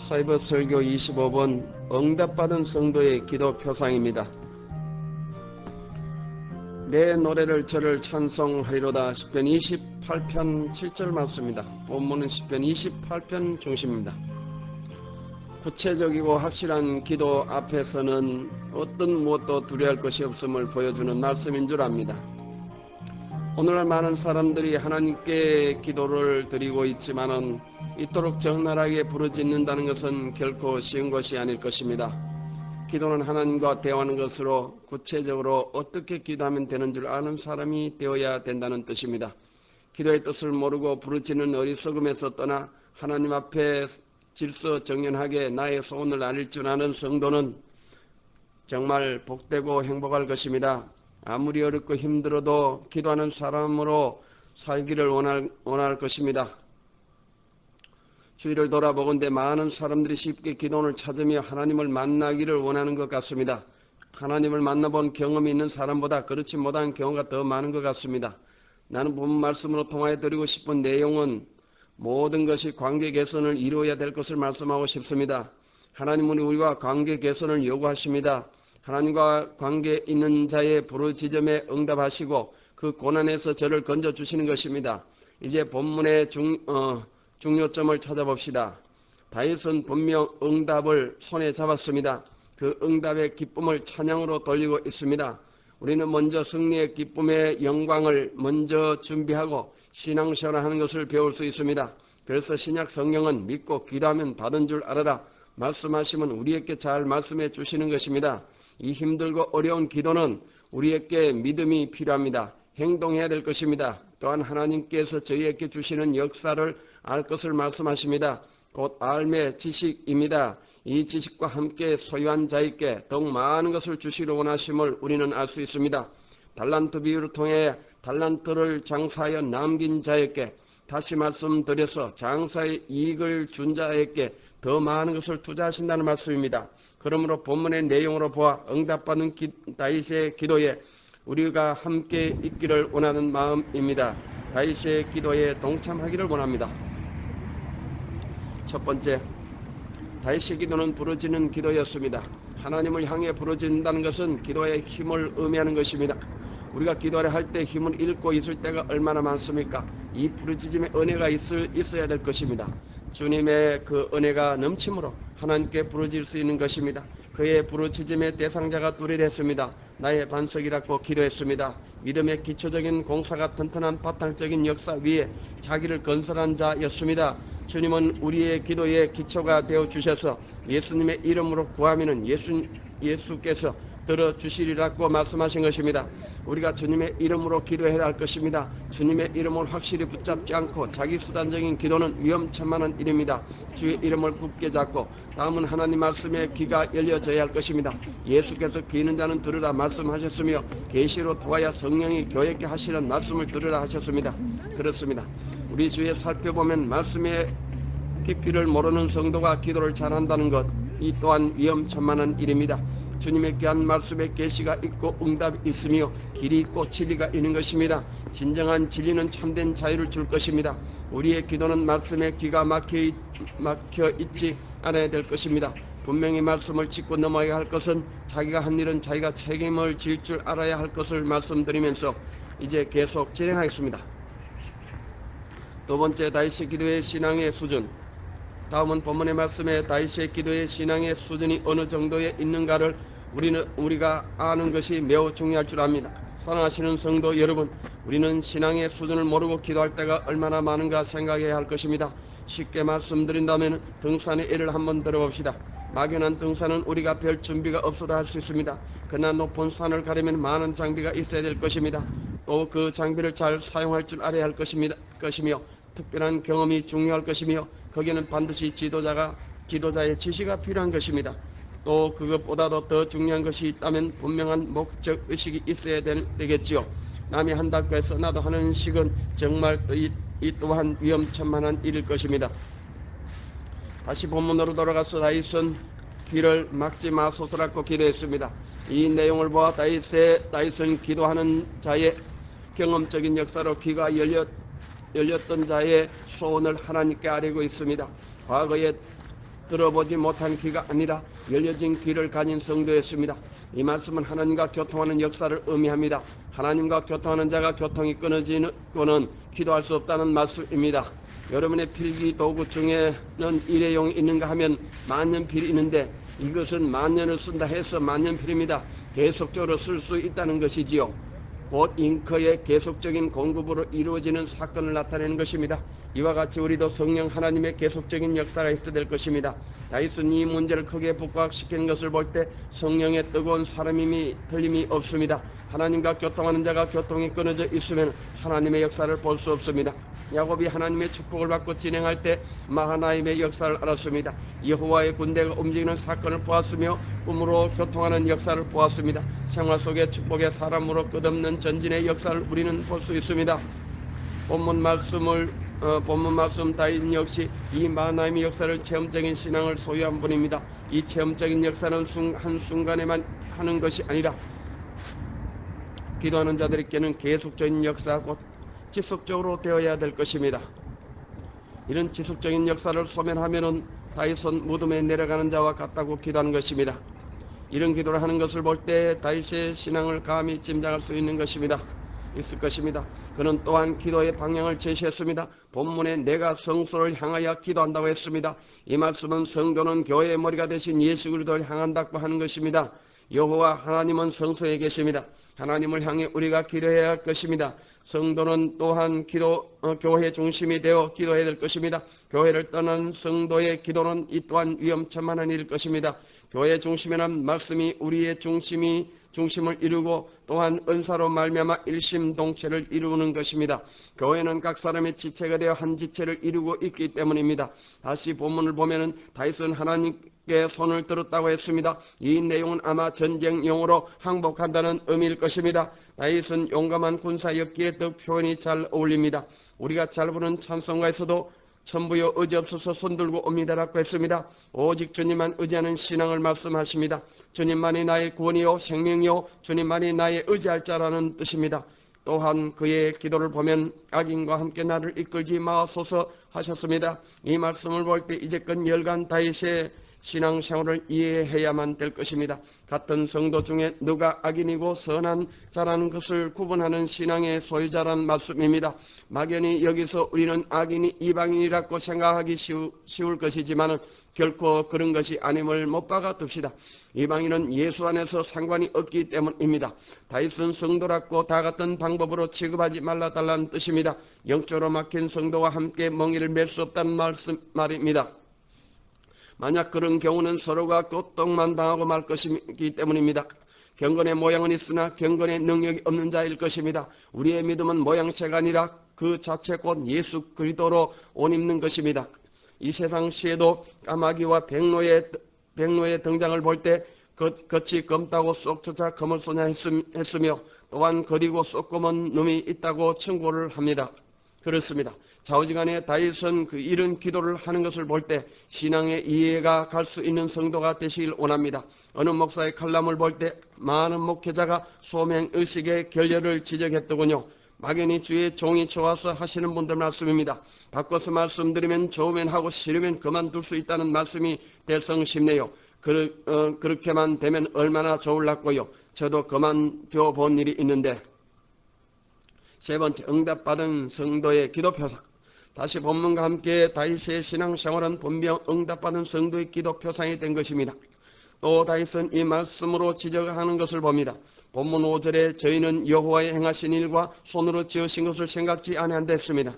사이버 설교 25번 응답받은 성도의 기도 표상입니다. 내 노래를 저를 찬송하리로다. 시편 28편 7절 말씀입니다. 본문은 시편 28편 중심입니다. 구체적이고 확실한 기도 앞에서는 어떤 무엇도 두려워할 것이 없음을 보여주는 말씀인 줄 압니다. 오늘날 많은 사람들이 하나님께 기도를 드리고 있지만은 이토록 적나라하게 부르짖는다는 것은 결코 쉬운 것이 아닐 것입니다. 기도는 하나님과 대화하는 것으로 구체적으로 어떻게 기도하면 되는 줄 아는 사람이 되어야 된다는 뜻입니다. 기도의 뜻을 모르고 부르짖는 어리석음에서 떠나 하나님 앞에 질서정연하게 나의 소원을 알릴 줄 아는 성도는 정말 복되고 행복할 것입니다. 아무리 어렵고 힘들어도 기도하는 사람으로 살기를 원할 것입니다. 주위를 돌아보건대 많은 사람들이 쉽게 기도원을 찾으며 하나님을 만나기를 원하는 것 같습니다. 하나님을 만나본 경험이 있는 사람보다 그렇지 못한 경우가 더 많은 것 같습니다. 나는 본문 말씀으로 통하여 드리고 싶은 내용은 모든 것이 관계 개선을 이루어야 될 것을 말씀하고 싶습니다. 하나님은 우리와 관계 개선을 요구하십니다. 하나님과 관계 있는 자의 부르짖음에 응답하시고 그 고난에서 저를 건져주시는 것입니다. 이제 본문의 중요점을 찾아봅시다. 다윗은 분명 응답을 손에 잡았습니다. 그 응답의 기쁨을 찬양으로 돌리고 있습니다. 우리는 먼저 승리의 기쁨의 영광을 먼저 준비하고 신앙생활을 하는 것을 배울 수 있습니다. 그래서 신약 성경은 믿고 기도하면 받은 줄 알아라 말씀하시면 우리에게 잘 말씀해 주시는 것입니다. 이 힘들고 어려운 기도는 우리에게 믿음이 필요합니다. 행동해야 될 것입니다. 또한 하나님께서 저희에게 주시는 역사를 알 것을 말씀하십니다. 곧 알매 지식입니다. 이 지식과 함께 소유한 자에게 더욱 많은 것을 주시려 원하심을 우리는 알 수 있습니다. 달란트 비유를 통해 달란트를 장사하여 남긴 자에게 다시 말씀드려서 장사의 이익을 준 자에게 더 많은 것을 투자하신다는 말씀입니다. 그러므로 본문의 내용으로 보아 응답받은 다윗의 기도에 우리가 함께 있기를 원하는 마음입니다. 다윗의 기도에 동참하기를 원합니다. 첫 번째, 다윗의 기도는 부르짖는 기도였습니다. 하나님을 향해 부르짖는다는 것은 기도의 힘을 의미하는 것입니다. 우리가 기도를 할 때 힘을 잃고 있을 때가 얼마나 많습니까? 이 부르짖음의 은혜가 있어야 될 것입니다. 주님의 그 은혜가 넘침으로 하나님께 부르짖을 수 있는 것입니다. 그의 부르짖음의 대상자가 둘이 됐습니다. 나의 반석이라고 기도했습니다. 믿음의 기초적인 공사가 튼튼한 바탕적인 역사 위에 자기를 건설한 자였습니다. 주님은 우리의 기도의 기초가 되어주셔서 예수님의 이름으로 구하면은 예수께서 들어주시리라고 말씀하신 것입니다. 우리가 주님의 이름으로 기도해야 할 것입니다. 주님의 이름을 확실히 붙잡지 않고 자기 수단적인 기도는 위험천만한 일입니다. 주의 이름을 굳게 잡고 다음은 하나님 말씀에 귀가 열려져야 할 것입니다. 예수께서 귀 있는 자는 들으라 말씀하셨으며 계시로 통하여 성령이 교회께 하시는 말씀을 들으라 하셨습니다. 그렇습니다. 우리 주위에 살펴보면 말씀의 깊이를 모르는 성도가 기도를 잘한다는 것, 이 또한 위험천만한 일입니다. 주님의 귀한 말씀에 계시가 있고 응답이 있으며 길이 있고 진리가 있는 것입니다. 진정한 진리는 참된 자유를 줄 것입니다. 우리의 기도는 말씀에 귀가 막혀 있지 않아야 될 것입니다. 분명히 말씀을 짚고 넘어야 할 것은 자기가 한 일은 자기가 책임을 질 줄 알아야 할 것을 말씀드리면서 이제 계속 진행하겠습니다. 두 번째, 다윗의 기도의 신앙의 수준. 다음은 본문의 말씀에 다윗의 기도의 신앙의 수준이 어느 정도에 있는가를 우리가 아는 것이 매우 중요할 줄 압니다. 사랑하시는 성도 여러분, 우리는 신앙의 수준을 모르고 기도할 때가 얼마나 많은가 생각해야 할 것입니다. 쉽게 말씀드린다면 등산의 예를 한번 들어봅시다. 막연한 등산은 우리가 별 준비가 없어도 할 수 있습니다. 그러나 높은 산을 가려면 많은 장비가 있어야 될 것입니다. 또 그 장비를 잘 사용할 줄 알아야 할 것이며 특별한 경험이 중요할 것이며 거기에는 반드시 지도자의 지시가 필요한 것입니다. 또 그것보다도 더 중요한 것이 있다면 분명한 목적의식이 있어야 되겠지요. 남이 한다고 해서 나도 하는 식은 정말 이 또한 위험천만한 일일 것입니다. 다시 본문으로 돌아가서 다윗은 귀를 막지 마소서라고 기도했습니다. 이 내용을 보아 다윗은 기도하는 자의 경험적인 역사로 귀가 열렸던 자의 소원을 하나님께 아뢰고 있습니다. 과거에 들어보지 못한 귀가 아니라 열려진 귀를 가진 성도였습니다. 이 말씀은 하나님과 교통하는 역사를 의미합니다. 하나님과 교통하는 자가 교통이 끊어지고는 기도할 수 없다는 말씀입니다. 여러분의 필기 도구 중에는 일회용이 있는가 하면 만년필이 있는데 이것은 만년을 쓴다 해서 만년필입니다. 계속적으로 쓸 수 있다는 것이지요. 곧 잉크의 계속적인 공급으로 이루어지는 사건을 나타내는 것입니다. 이와 같이 우리도 성령 하나님의 계속적인 역사가 있어야 될 것입니다. 다윗은 이 문제를 크게 부각시키는 것을 볼 때 성령의 뜨거운 사람임이 틀림이 없습니다. 하나님과 교통하는 자가 교통이 끊어져 있으면 하나님의 역사를 볼 수 없습니다. 야곱이 하나님의 축복을 받고 진행할 때 마하나임의 역사를 알았습니다. 여호와의 군대가 움직이는 사건을 보았으며 꿈으로 교통하는 역사를 보았습니다. 생활 속의 축복의 사람으로 끝없는 전진의 역사를 우리는 볼 수 있습니다. 본문 말씀 다윗 역시 이 마하나임의 역사를 체험적인 신앙을 소유한 분입니다. 이 체험적인 역사는 한순간에만 하는 것이 아니라 기도하는 자들에게는 계속적인 역사 곧 지속적으로 되어야 될 것입니다. 이런 지속적인 역사를 소멸하면은 다윗은 무덤에 내려가는 자와 같다고 기도하는 것입니다. 이런 기도를 하는 것을 볼 때 다윗의 신앙을 감히 짐작할 수 있는 것입니다. 있을 것입니다. 그는 또한 기도의 방향을 제시했습니다. 본문에 내가 성소를 향하여 기도한다고 했습니다. 이 말씀은 성도는 교회의 머리가 되신 예수 그리스도를 향한다고 하는 것입니다. 여호와 하나님은 성소에 계십니다. 하나님을 향해 우리가 기도해야 할 것입니다. 성도는 또한 교회 중심이 되어 기도해야 될 것입니다. 교회를 떠난 성도의 기도는 이 또한 위험천만한 일일 것입니다. 교회 중심이란 말씀이 우리의 중심을 이루고 또한 은사로 말미암아 일심동체를 이루는 것입니다. 교회는 각 사람의 지체가 되어 한 지체를 이루고 있기 때문입니다. 다시 본문을 보면은 다윗은 하나님께 손을 들었다고 했습니다. 이 내용은 아마 전쟁용으로 항복한다는 의미일 것입니다. 다윗은 용감한 군사였기에 더 표현이 잘 어울립니다. 우리가 잘 부르는 찬송가에서도 천부여 의지없어서 손들고 옵니다라고 했습니다. 오직 주님만 의지하는 신앙을 말씀하십니다. 주님만이 나의 구원이요 생명이요 주님만이 나의 의지할 자라는 뜻입니다. 또한 그의 기도를 보면 악인과 함께 나를 이끌지 마소서 하셨습니다. 이 말씀을 볼 때 이제껏 열간 다윗의 신앙생활을 이해해야만 될 것입니다. 같은 성도 중에 누가 악인이고 선한 자라는 것을 구분하는 신앙의 소유자란 말씀입니다. 막연히 여기서 우리는 악인이 이방인이라고 생각하기 쉬울 것이지만 결코 그런 것이 아님을 못 박아 둡시다. 이방인은 예수 안에서 상관이 없기 때문입니다. 다윗은 성도라고 다 같은 방법으로 취급하지 말라달라는 뜻입니다. 영적으로 막힌 성도와 함께 멍에를 맬 수 없다는 말입니다. 만약 그런 경우는 서로가 고통만 당하고 말 것이기 때문입니다. 경건의 모양은 있으나 경건의 능력이 없는 자일 것입니다. 우리의 믿음은 모양새가 아니라 그 자체 곧 예수 그리스도로 옷 입는 것입니다. 이 세상 시에도 까마귀와 백로의 등장을 볼 때 겉이 검다고 쏙 쫓아 검을 쏘냐 했으며 또한 거리고 쏙 검은 놈이 있다고 충고를 합니다. 그렇습니다. 좌우지간에 다윗은 이런 기도를 하는 것을 볼 때 신앙의 이해가 갈 수 있는 성도가 되시길 원합니다. 어느 목사의 칼럼을 볼 때 많은 목회자가 소명의식의 결렬을 지적했더군요. 막연히 주의 종이 좋아서 하시는 분들 말씀입니다. 바꿔서 말씀드리면 좋으면 하고 싫으면 그만둘 수 있다는 말씀이 될성 싶네요. 그렇게만 되면 얼마나 좋을랐고요. 저도 그만둬 본 일이 있는데. 세 번째, 응답받은 성도의 기도 표상. 다시 본문과 함께 다윗의 신앙생활은 분명 응답받은 성도의 기도 표상이 된 것입니다. 또 다윗은 이 말씀으로 지적하는 것을 봅니다. 본문 5절에 저희는 여호와의 행하신 일과 손으로 지으신 것을 생각지 아니한다 했습니다.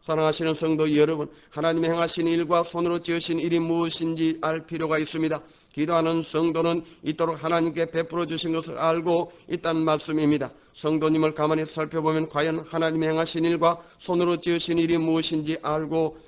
사랑하시는 성도 여러분, 하나님의 행하신 일과 손으로 지으신 일이 무엇인지 알 필요가 있습니다. 기도하는 성도는 이토록 하나님께 베풀어 주신 것을 알고 있다는 말씀입니다. 성도님을 가만히 살펴보면 과연 하나님의 행하신 일과 손으로 지으신 일이 무엇인지 알고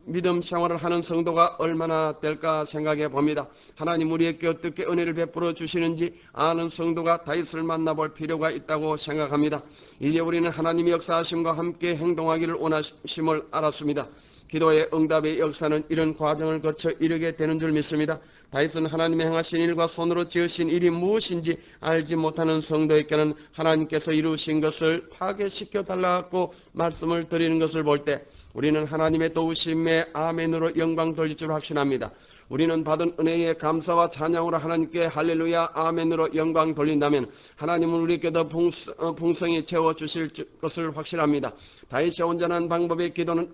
믿음 생활을 하는 성도가 얼마나 될까 생각해 봅니다. 하나님 우리에게 어떻게 은혜를 베풀어 주시는지 아는 성도가 다윗을 만나볼 필요가 있다고 생각합니다. 이제 우리는 하나님의 역사하심과 함께 행동하기를 원하심을 알았습니다. 기도의 응답의 역사는 이런 과정을 거쳐 이르게 되는 줄 믿습니다. 다윗은 하나님의 행하신 일과 손으로 지으신 일이 무엇인지 알지 못하는 성도에게는 하나님께서 이루신 것을 파괴시켜 달라고 말씀을 드리는 것을 볼 때 우리는 하나님의 도우심에 아멘으로 영광 돌릴 줄 확신합니다. 우리는 받은 은혜에 감사와 찬양으로 하나님께 할렐루야 아멘으로 영광 돌린다면 하나님은 우리에게 더 풍성히 채워주실 것을 확실합니다. 다윗의 온전한 방법의 기도는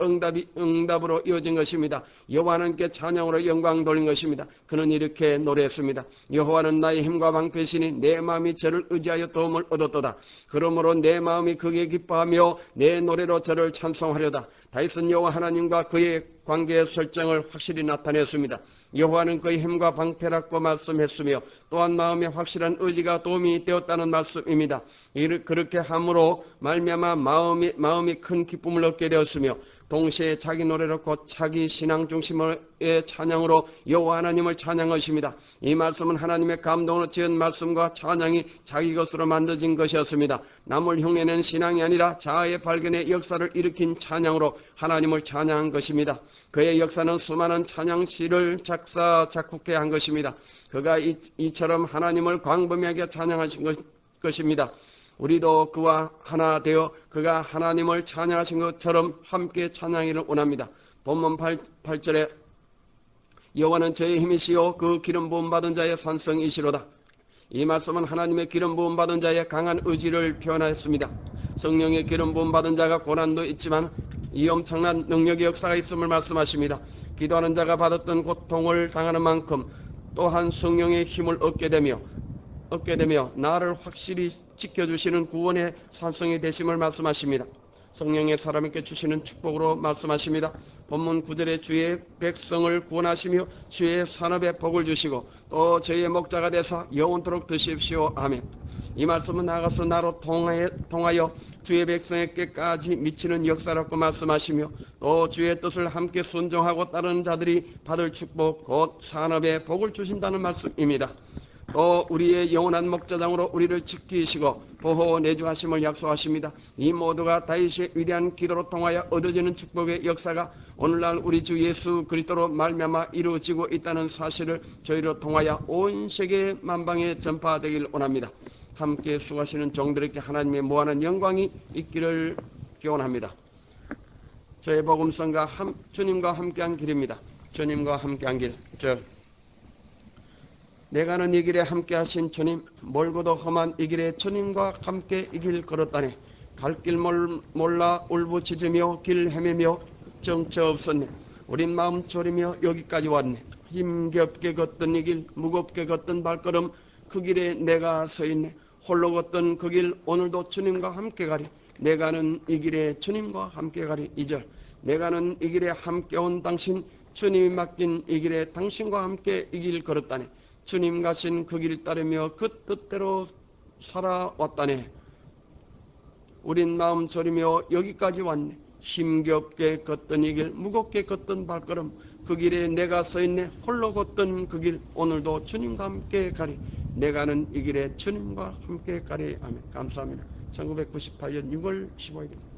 응답으로 이어진 것입니다. 여호와께 찬양으로 영광 돌린 것입니다. 그는 이렇게 노래했습니다. 여호와는 나의 힘과 방패시니 내 마음이 저를 의지하여 도움을 얻었도다. 그러므로 내 마음이 크게 기뻐하며 내 노래로 저를 찬송하려다. 다윗은 여호와 하나님과 그의 관계의 설정을 확실히 나타냈습니다. 여호와는 그의 힘과 방패라고 말씀했으며 또한 마음의 확실한 의지가 도움이 되었다는 말씀입니다. 그렇게 함으로 말미암아 마음이 큰 기쁨을 얻게 되었으며 동시에 자기 노래로 곧 자기 신앙 중심의 찬양으로 여호와 하나님을 찬양하십니다. 이 말씀은 하나님의 감동으로 지은 말씀과 찬양이 자기 것으로 만들어진 것이었습니다. 남을 흉내낸 신앙이 아니라 자아의 발견의 역사를 일으킨 찬양으로 하나님을 찬양한 것입니다. 그의 역사는 수많은 찬양시를 작곡해 한 것입니다. 그가 이처럼 하나님을 광범위하게 찬양하신 것입니다. 우리도 그와 하나 되어 그가 하나님을 찬양하신 것처럼 함께 찬양하기를 원합니다. 본문 8절에 여호와는 저의 힘이시요 그 기름 부음 받은 자의 산성이시로다. 이 말씀은 하나님의 기름 부음 받은 자의 강한 의지를 표현하였습니다. 성령의 기름 부음 받은 자가 고난도 있지만 이 엄청난 능력의 역사가 있음을 말씀하십니다. 기도하는 자가 받았던 고통을 당하는 만큼 또한 성령의 힘을 얻게 되며 나를 확실히 지켜주시는 구원의 산성이 되심을 말씀하십니다. 성령의 사람에게 주시는 축복으로 말씀하십니다. 본문 9절에 주의 백성을 구원하시며 주의 산업에 복을 주시고 또 저희의 목자가 되사 영원토록 드십시오. 아멘. 이 말씀은 나아가서 나로 통하여 주의 백성에게까지 미치는 역사라고 말씀하시며 또 주의 뜻을 함께 순종하고 따르는 자들이 받을 축복 곧 산업에 복을 주신다는 말씀입니다. 또 우리의 영원한 목자장으로 우리를 지키시고 보호 내주하심을 약속하십니다. 이 모두가 다윗의 위대한 기도로 통하여 얻어지는 축복의 역사가 오늘날 우리 주 예수 그리스도로 말미암아 이루어지고 있다는 사실을 저희로 통하여 온 세계 만방에 전파되길 원합니다. 함께 수고하시는 종들에게 하나님의 무한한 영광이 있기를 기원합니다. 저의 복음성과 주님과 함께한 길입니다. 주님과 함께한 길. 내가 가는 이 길에 함께 하신 주님, 멀고도 험한 이 길에 주님과 함께 이 길 걸었다네. 갈 길 몰라 울부짖으며 길 헤매며 정처 없었네. 우린 마음 졸이며 여기까지 왔네. 힘겹게 걷던 이 길, 무겁게 걷던 발걸음, 그 길에 내가 서 있네. 홀로 걷던 그 길, 오늘도 주님과 함께 가리. 내가 가는 이 길에 주님과 함께 가리. 2절. 내가 가는 이 길에 함께 온 당신, 주님이 맡긴 이 길에 당신과 함께 이 길 걸었다네. 주님 가신 그 길 따르며 그 뜻대로 살아왔다네. 우린 마음 졸이며 여기까지 왔네. 힘겹게 걷던 이 길, 무겁게 걷던 발걸음, 그 길에 내가 서 있네. 홀로 걷던 그 길, 오늘도 주님과 함께 가리. 내가 가는 이 길에 주님과 함께 가리. 아멘. 감사합니다. 1998년 6월 15일입니다.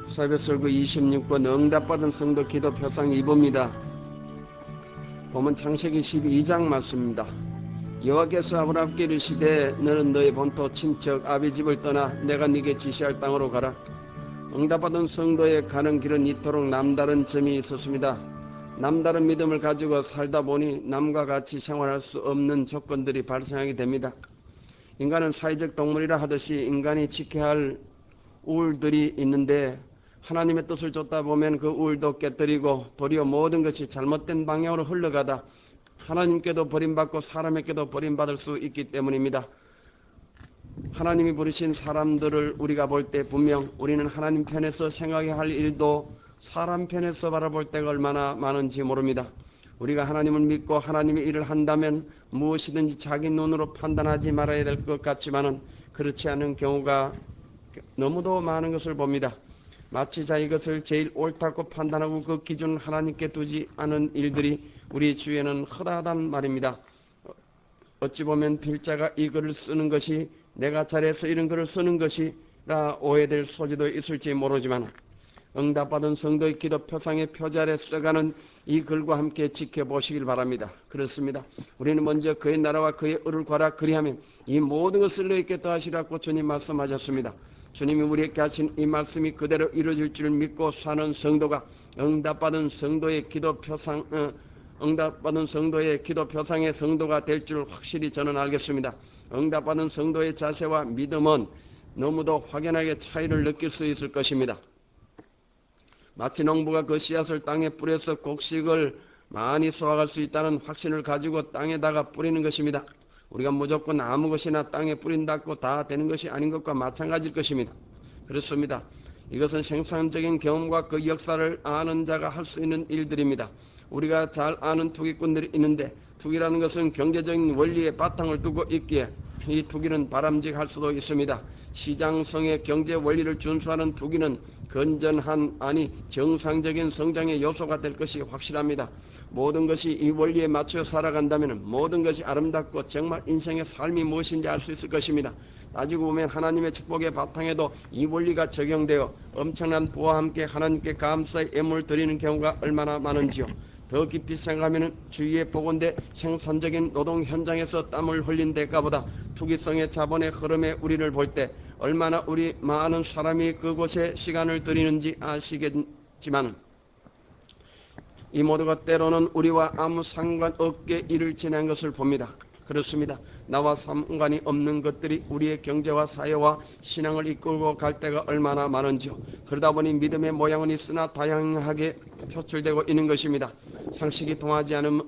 사배설교 26권 응답받은 성도 기도 표상 2부입니다. 보면 창세기 12장 말씀입니다. 여호와께서 아브라함께 이르시되 너는 너의 본토 친척 아비 집을 떠나 내가 네게 지시할 땅으로 가라. 응답받은 성도의 가는 길은 이토록 남다른 점이 있었습니다. 남다른 믿음을 가지고 살다 보니 남과 같이 생활할 수 없는 조건들이 발생하게 됩니다. 인간은 사회적 동물이라 하듯이 인간이 지켜야 할 우울들이 있는데 하나님의 뜻을 쫓다 보면 그 우울도 깨뜨리고 도리어 모든 것이 잘못된 방향으로 흘러가다 하나님께도 버림받고 사람에게도 버림받을 수 있기 때문입니다. 하나님이 부르신 사람들을 우리가 볼 때 분명 우리는 하나님 편에서 생각해야 할 일도 사람 편에서 바라볼 때가 얼마나 많은지 모릅니다. 우리가 하나님을 믿고 하나님의 일을 한다면 무엇이든지 자기 눈으로 판단하지 말아야 될 것 같지만은 그렇지 않은 경우가 너무도 많은 것을 봅니다. 마치 자기 것을 제일 옳다고 판단하고 그 기준을 하나님께 두지 않은 일들이 우리 주위에는 허다하단 말입니다. 어찌 보면 필자가 이 글을 쓰는 것이 내가 잘해서 이런 글을 쓰는 것이라 오해될 소지도 있을지 모르지만 응답받은 성도의 기도 표상의 표지 아래 써가는 이 글과 함께 지켜보시길 바랍니다. 그렇습니다. 우리는 먼저 그의 나라와 그의 의를 구하라. 그리하면 이 모든 것을 너희에게 더하시라고 주님 말씀하셨습니다. 주님이 우리에게 하신 이 말씀이 그대로 이루어질 줄 믿고 사는 성도가 응답받은 성도의 기도 표상의 성도가 될 줄 확실히 저는 알겠습니다. 응답받은 성도의 자세와 믿음은 너무도 확연하게 차이를 느낄 수 있을 것입니다. 마치 농부가 그 씨앗을 땅에 뿌려서 곡식을 많이 수확할 수 있다는 확신을 가지고 땅에다가 뿌리는 것입니다. 우리가 무조건 아무 것이나 땅에 뿌린다고 다 되는 것이 아닌 것과 마찬가지일 것입니다. 그렇습니다. 이것은 생산적인 경험과 그 역사를 아는 자가 할 수 있는 일들입니다. 우리가 잘 아는 투기꾼들이 있는데 투기라는 것은 경제적인 원리에 바탕을 두고 있기에 이 투기는 바람직할 수도 있습니다. 시장성의 경제 원리를 준수하는 투기는 건전한 정상적인 성장의 요소가 될 것이 확실합니다. 모든 것이 이 원리에 맞춰 살아간다면 모든 것이 아름답고 정말 인생의 삶이 무엇인지 알 수 있을 것입니다. 따지고 보면 하나님의 축복의 바탕에도 이 원리가 적용되어 엄청난 부와 함께 하나님께 감사의 예물을 드리는 경우가 얼마나 많은지요. 더 깊이 생각하면 주위에 복원돼 생산적인 노동 현장에서 땀을 흘린 대가보다 투기성의 자본의 흐름에 우리를 볼 때 얼마나 우리 많은 사람이 그곳에 시간을 들이는지 아시겠지만 이 모두가 때로는 우리와 아무 상관없게 일을 진행한 것을 봅니다. 그렇습니다. 나와 상관이 없는 것들이 우리의 경제와 사회와 신앙을 이끌고 갈 때가 얼마나 많은지요. 그러다 보니 믿음의 모양은 있으나 다양하게 표출되고 있는 것입니다. 상식이 통하지 않은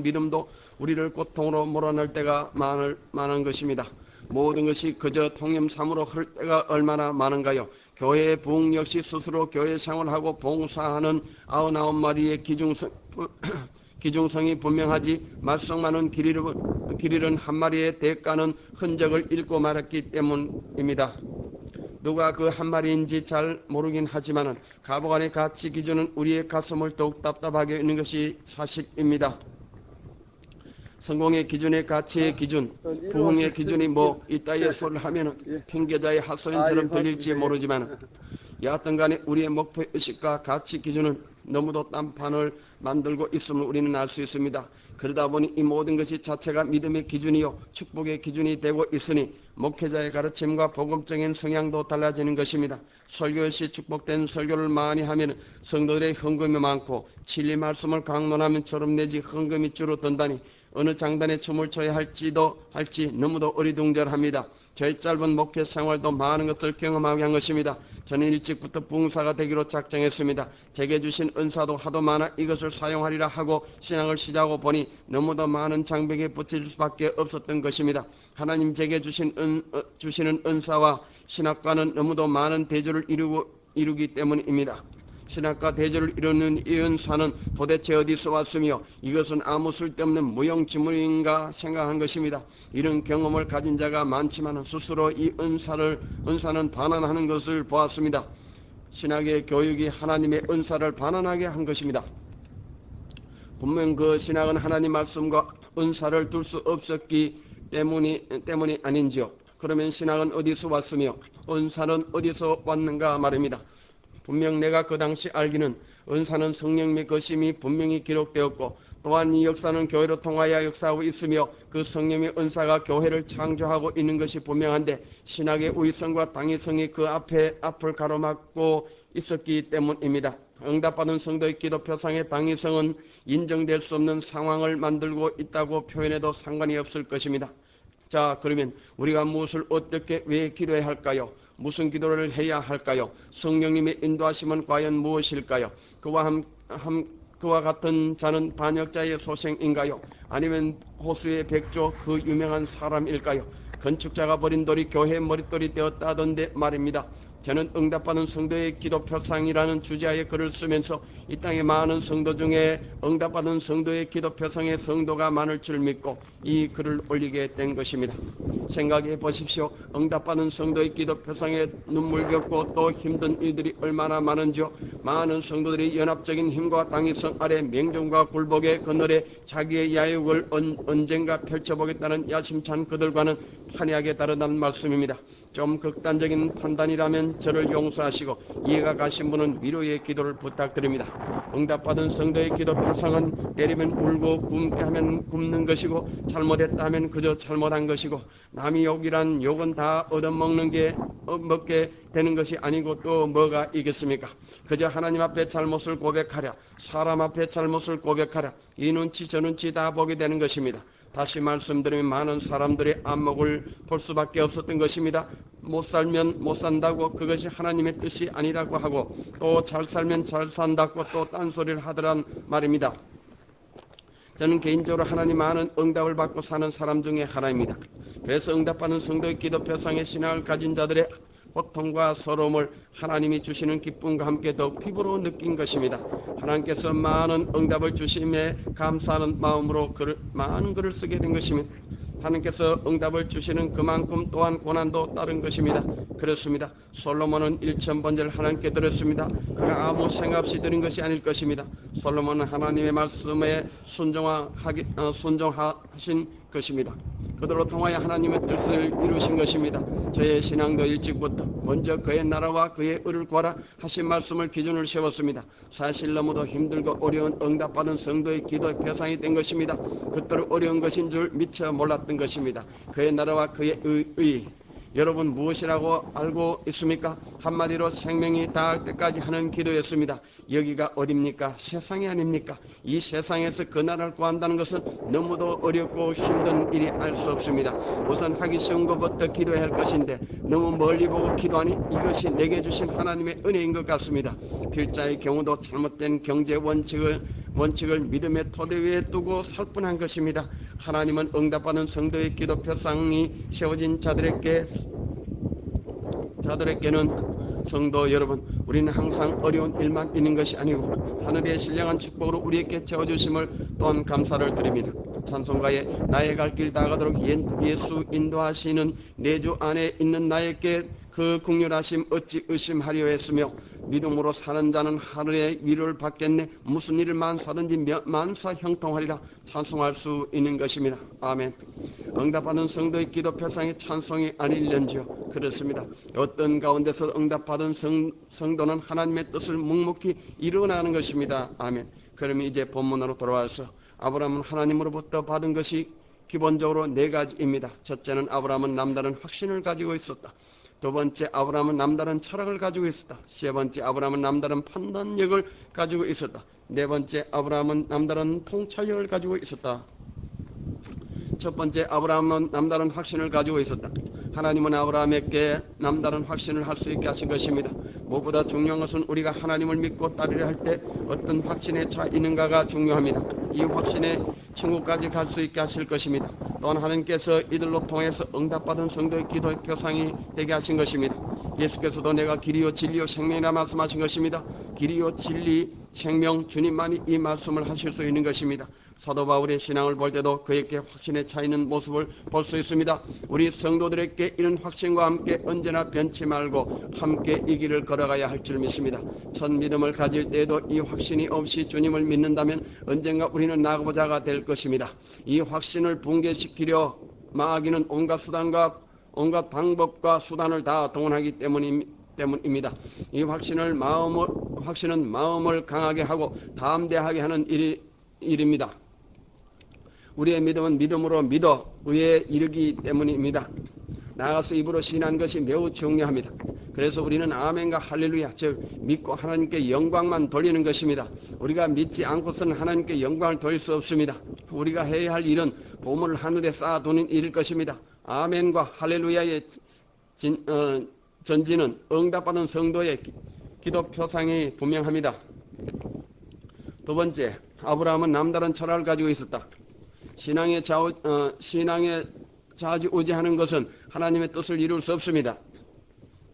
믿음도 우리를 고통으로 몰아넣을 때가 많은 것입니다. 모든 것이 그저 통념삼으로 흐를 때가 얼마나 많은가요. 교회의 부흥 역시 스스로 교회 생활하고 봉사하는 99마리의 기중성이 분명하지 말썽 많은 길 잃은 한 마리의 대가는 흔적을 잃고 말았기 때문입니다. 누가 그 한 마리인지 잘 모르긴 하지만 가부간의 가치 기준은 우리의 가슴을 더욱 답답하게 하는 것이 사실입니다. 성공의 기준의 가치의 기준, 부흥의 기준이 이따위의 소리를 하면 핑계자의 하소연처럼 들릴지 모르지만 여하튼 간에 우리의 목표의식과 가치 기준은 너무도 딴판을 만들고 있음을 우리는 알 수 있습니다. 그러다 보니 이 모든 것이 자체가 믿음의 기준이요 축복의 기준이 되고 있으니 목회자의 가르침과 복음적인 성향도 달라지는 것입니다. 설교 시 축복된 설교를 많이 하면 성도들의 헌금이 많고 진리 말씀을 강론하면 졸업내지 헌금이 줄어든다니 어느 장단에 춤을 춰야 할지 너무도 어리둥절합니다. 저희 짧은 목회 생활도 많은 것을 경험하게 한 것입니다. 저는 일찍부터 부흥사가 되기로 작정했습니다. 제게 주신 은사도 하도 많아 이것을 사용하리라 하고 신앙을 시작하고 보니 너무도 많은 장벽에 붙일 수밖에 없었던 것입니다. 하나님 제게 주시는 은사와 신학과는 너무도 많은 대조를 이루기 때문입니다. 신학과 대조를 이루는 이 은사는 도대체 어디서 왔으며 이것은 아무 쓸데없는 무용지물인가 생각한 것입니다. 이런 경험을 가진 자가 많지만 스스로 이 은사는 반환하는 것을 보았습니다. 신학의 교육이 하나님의 은사를 반환하게 한 것입니다. 분명 그 신학은 하나님 말씀과 은사를 둘 수 없었기 때문이 아닌지요. 그러면 신학은 어디서 왔으며 은사는 어디서 왔는가 말입니다. 분명 내가 그 당시 알기는 은사는 성령님의 거심이 분명히 기록되었고 또한 이 역사는 교회로 통하여 역사하고 있으며 그 성령의 은사가 교회를 창조하고 있는 것이 분명한데 신학의 우위성과 당위성이 그 앞을 가로막고 있었기 때문입니다. 응답받은 성도의 기도 표상의 당위성은 인정될 수 없는 상황을 만들고 있다고 표현해도 상관이 없을 것입니다. 자, 그러면 우리가 무엇을 어떻게 왜 기도해야 할까요? 무슨 기도를 해야 할까요? 성령님의 인도하심은 과연 무엇일까요? 그와 같은 자는 반역자의 소생인가요? 아니면 호수의 백조 그 유명한 사람일까요? 건축자가 버린 돌이 교회의 머릿돌이 되었다던데 말입니다. 저는 응답받은 성도의 기도 표상이라는 주제하에 글을 쓰면서 이 땅의 많은 성도 중에 응답받은 성도의 기도 표상의 성도가 많을 줄 믿고 이 글을 올리게 된 것입니다. 생각해 보십시오. 응답받은 성도의 기도 표상에 눈물 겪고 또 힘든 일들이 얼마나 많은지요. 많은 성도들이 연합적인 힘과 당위성 아래 맹종과 굴복의 그늘에 자기의 야욕을 언젠가 펼쳐보겠다는 야심찬 그들과는 판이하게 다르다는 말씀입니다. 좀 극단적인 판단이라면 저를 용서하시고 이해가 가신 분은 위로의 기도를 부탁드립니다. 응답받은 성도의 기도 표상은 때리면 울고 굶게 하면 굶는 것이고 잘못했다 하면 그저 잘못한 것이고 남이 욕이란 욕은 다 얻어먹게 되는 것이 아니고 또 뭐가 있겠습니까? 그저 하나님 앞에 잘못을 고백하랴, 사람 앞에 잘못을 고백하랴, 이 눈치 저 눈치 다 보게 되는 것입니다. 다시 말씀드리면 많은 사람들의 안목을 볼 수밖에 없었던 것입니다. 못 살면 못 산다고 그것이 하나님의 뜻이 아니라고 하고 또 잘 살면 잘 산다고 또 딴소리를 하더란 말입니다. 저는 개인적으로 하나님 많은 응답을 받고 사는 사람 중에 하나입니다. 그래서 응답받는 성도의 기도 표상의 신앙을 가진 자들의 고통과 서러움을 하나님이 주시는 기쁨과 함께 더욱 피부로 느낀 것입니다. 하나님께서 많은 응답을 주심에 감사하는 마음으로 많은 글을 쓰게 된 것입니다. 하나님께서 응답을 주시는 그만큼 또한 고난도 따른 것입니다. 그렇습니다. 솔로몬은 1000번제를 하나님께 드렸습니다. 그가 아무 생각 없이 드린 것이 아닐 것입니다. 솔로몬은 하나님의 말씀에 순종하신 것입니다. 그들로 통하여 하나님의 뜻을 이루신 것입니다. 저의 신앙도 일찍부터 먼저 그의 나라와 그의 의를 구하라 하신 말씀을 기준을 세웠습니다. 사실 너무도 힘들고 어려운 응답받은 성도의 기도의 표상이 된 것입니다. 그토록 어려운 것인 줄 미처 몰랐던 것입니다. 그의 나라와 그의 의 여러분 무엇이라고 알고 있습니까? 한마디로 생명이 닿을 때까지 하는 기도였습니다. 여기가 어딥니까? 세상이 아닙니까? 이 세상에서 그 나라를 구한다는 것은 너무도 어렵고 힘든 일이 알 수 없습니다. 우선 하기 쉬운 것부터 기도해야 할 것인데 너무 멀리 보고 기도하니 이것이 내게 주신 하나님의 은혜인 것 같습니다. 필자의 경우도 잘못된 경제 원칙을 믿음의 토대 위에 두고 살 뻔한 것입니다. 하나님은 응답받은 성도의 기도 표상이 세워진 자들에게는 성도 여러분, 우리는 항상 어려운 일만 있는 것이 아니고 하늘의 신령한 축복으로 우리에게 채워주심을 또한 감사를 드립니다. 찬송가에 나의 갈 길 다가도록 예수 인도하시는 내 주 안에 있는 나에게 그 긍휼하심 어찌 의심하려 했으며 믿음으로 사는 자는 하늘의 위로를 받겠네. 무슨 일을 만사든지 만사 형통하리라 찬송할 수 있는 것입니다. 아멘. 응답받은 성도의 기도 표상이 찬송이 아닐런지요. 그렇습니다. 어떤 가운데서 응답받은 성도는 하나님의 뜻을 묵묵히 이루어나가는 것입니다. 아멘. 그러면 이제 본문으로 돌아와서 아브라함은 하나님으로부터 받은 것이 기본적으로 4가지입니다. 첫째는 아브라함은 남다른 확신을 가지고 있었다. 두 번째, 아브라함은 남다른 철학을 가지고 있었다. 세 번째, 아브라함은 남다른 판단력을 가지고 있었다. 네 번째, 아브라함은 남다른 통찰력을 가지고 있었다. 첫 번째, 아브라함은 남다른 확신을 가지고 있었다. 하나님은 아브라함에게 남다른 확신을 할 수 있게 하신 것입니다. 무엇보다 중요한 것은 우리가 하나님을 믿고 따르려 할 때 어떤 확신에 차 있는가가 중요합니다. 이 확신에 천국까지 갈 수 있게 하실 것입니다. 또한 하나님께서 이들로 통해서 응답받은 성도의 기도의 표상이 되게 하신 것입니다. 예수께서도 내가 길이요 진리요 생명이라 말씀하신 것입니다. 길이요 진리 생명 주님만이 이 말씀을 하실 수 있는 것입니다. 사도 바울의 신앙을 볼 때도 그에게 확신에 차 있는 모습을 볼 수 있습니다. 우리 성도들에게 이런 확신과 함께 언제나 변치 말고 함께 이 길을 걸어가야 할 줄 믿습니다. 첫 믿음을 가질 때에도 이 확신이 없이 주님을 믿는다면 언젠가 우리는 나고자가 될 것입니다. 이 확신을 붕괴시키려 마귀는 온갖 수단과 온갖 방법과 수단을 다 동원하기 때문입니다. 이 확신은 마음을 강하게 하고 담대하게 하는 일입니다. 우리의 믿음은 믿음으로 믿어 의에 이르기 때문입니다. 나아가서 입으로 시인하는 것이 매우 중요합니다. 그래서 우리는 아멘과 할렐루야, 즉 믿고 하나님께 영광만 돌리는 것입니다. 우리가 믿지 않고서는 하나님께 영광을 돌릴 수 없습니다. 우리가 해야 할 일은 보물을 하늘에 쌓아두는 일일 것입니다. 아멘과 할렐루야의 전지는 응답받은 성도의 기도 표상이 분명합니다. 두 번째, 아브라함은 남다른 철학을 가지고 있었다. 신앙에 좌지우지하는 것은 하나님의 뜻을 이룰 수 없습니다.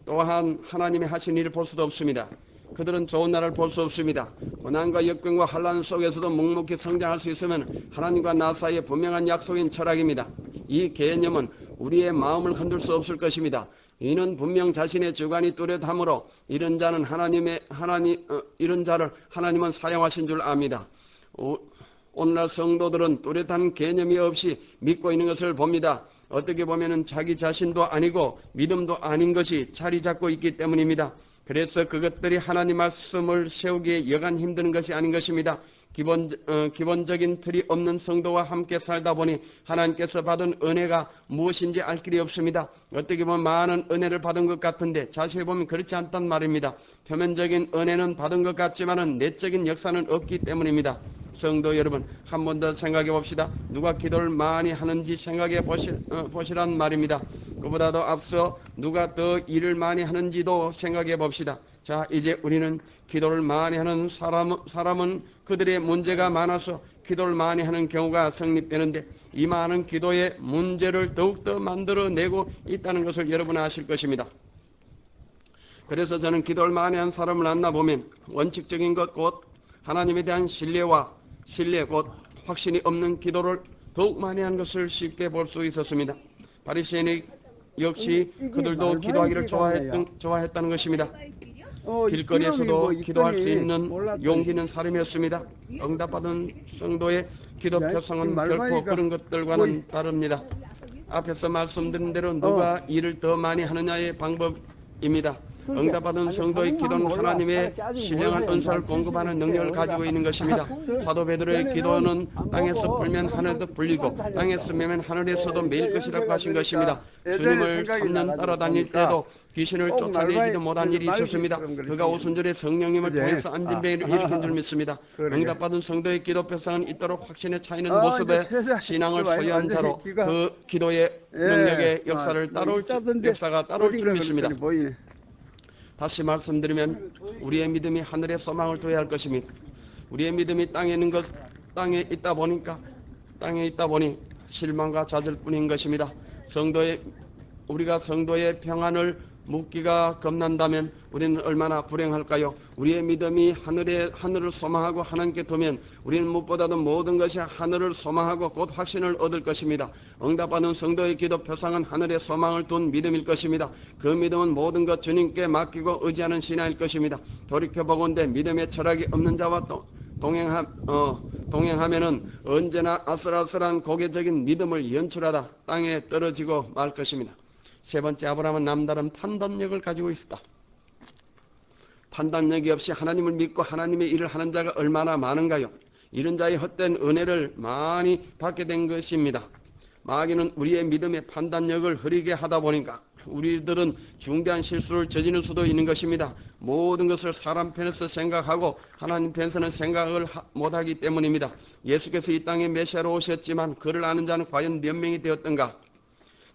또한 하나님의 하신 일을 볼 수도 없습니다. 그들은 좋은 날을 볼 수 없습니다. 고난과 역경과 환난 속에서도 묵묵히 성장할 수 있으면 하나님과 나 사이에 분명한 약속인 철학입니다. 이 개념은 우리의 마음을 흔들 수 없을 것입니다. 이는 분명 자신의 주관이 뚜렷하므로 이런 자를 하나님은 사용하신 줄 압니다. 오늘날 성도들은 뚜렷한 개념이 없이 믿고 있는 것을 봅니다. 어떻게 보면 자기 자신도 아니고 믿음도 아닌 것이 자리 잡고 있기 때문입니다. 그래서 그것들이 하나님 말씀을 세우기에 여간 힘드는 것이 아닌 것입니다. 기본적인 틀이 없는 성도와 함께 살다 보니 하나님께서 받은 은혜가 무엇인지 알 길이 없습니다. 어떻게 보면 많은 은혜를 받은 것 같은데 자세히 보면 그렇지 않단 말입니다. 표면적인 은혜는 받은 것 같지만 내적인 역사는 없기 때문입니다. 성도 여러분, 한 번 더 생각해 봅시다. 누가 기도를 많이 하는지 생각해 보시란 말입니다. 그보다도 앞서 누가 더 일을 많이 하는지도 생각해 봅시다. 자, 이제 우리는 기도를 많이 하는 사람은 그들의 문제가 많아서 기도를 많이 하는 경우가 성립되는데 이 많은 기도의 문제를 더욱더 만들어내고 있다는 것을 여러분 아실 것입니다. 그래서 저는 기도를 많이 한 사람을 만나보면 원칙적인 것 곧 하나님에 대한 신뢰 곧 확신이 없는 기도를 더욱 많이 한 것을 쉽게 볼 수 있었습니다. 바리새인이 역시 그들도 기도하기를 좋아했다는 것입니다. 길거리에서도 기도할 수 있는 용기 있는 사람이었습니다. 응답받은 성도의 기도 표상은 결코 그런 것들과는 다릅니다. 앞에서 말씀드린 대로 누가 일을 더 많이 하느냐의 방법입니다. 응답받은 성도의 기도는 하나님의 신령한 은사를 공급하는 능력을 가지고 있는 것입니다. 사도 베드로의 기도는 땅에서 불면 하늘도 불리고 땅에서 매면 하늘에서도 매일 것이라고 하신 것입니다. 주님을 3년 따라다닐 때도 귀신을 쫓아내지도 못한 일이 있었습니다. 그가 오순절에 성령님을 통해서 안진병을 일으킨 줄 믿습니다. 응답받은 성도의 기도 표상은 있도록 확신에 차이는 모습의 신앙을 소유한 자로 그 기도의 능력의 역사가 따라올 줄 믿습니다. 다시 말씀드리면 우리의 믿음이 하늘에 소망을 둬야 할 것입니다. 우리의 믿음이 땅에 있다 보니 실망과 좌절 뿐인 것입니다. 우리가 성도의 평안을 묻기가 겁난다면 우리는 얼마나 불행할까요? 우리의 믿음이 하늘을 소망하고 하나님께 두면 우리는 무엇보다도 모든 것이 하늘을 소망하고 곧 확신을 얻을 것입니다. 응답받은 성도의 기도 표상은 하늘에 소망을 둔 믿음일 것입니다. 그 믿음은 모든 것 주님께 맡기고 의지하는 신앙일 것입니다. 돌이켜보건대 믿음의 철학이 없는 자와 동행하면은 언제나 아슬아슬한 고개적인 믿음을 연출하다 땅에 떨어지고 말 것입니다. 세 번째, 아브라함은 남다른 판단력을 가지고 있었다. 판단력이 없이 하나님을 믿고 하나님의 일을 하는 자가 얼마나 많은가요? 이런 자의 헛된 은혜를 많이 받게 된 것입니다. 마귀는 우리의 믿음의 판단력을 흐리게 하다 보니까 우리들은 중대한 실수를 저지를 수도 있는 것입니다. 모든 것을 사람 편에서 생각하고 하나님 편에서는 생각을 못하기 때문입니다. 예수께서 이 땅에 메시아로 오셨지만 그를 아는 자는 과연 몇 명이 되었던가?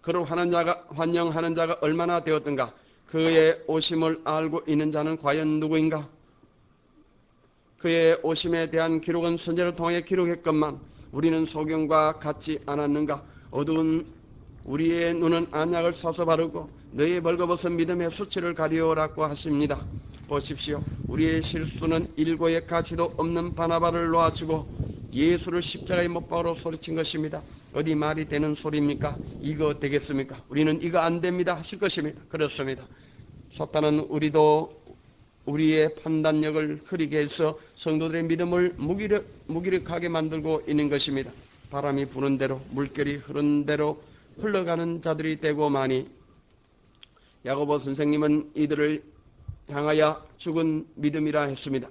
그를 환영하는 자가 얼마나 되었던가? 그의 오심을 알고 있는 자는 과연 누구인가? 그의 오심에 대한 기록은 선지자를 통해 기록했건만 우리는 소경과 같지 않았는가? 어두운 우리의 눈은 안약을 사서 바르고 너희 벌거벗은 믿음의 수치를 가리오라고 하십니다. 보십시오. 우리의 실수는 일고의 가치도 없는 바나바를 놓아주고 예수를 십자가에 못 박으러 소리친 것입니다. 어디 말이 되는 소리입니까? 이거 되겠습니까? 우리는 이거 안 됩니다 하실 것입니다. 그렇습니다. 사탄은 우리의 판단력을 흐리게 해서 성도들의 믿음을 무기력하게 만들고 있는 것입니다. 바람이 부는 대로 물결이 흐르는 대로 흘러가는 자들이 되고 마니 야고보 선생님은 이들을 향하여 죽은 믿음이라 했습니다.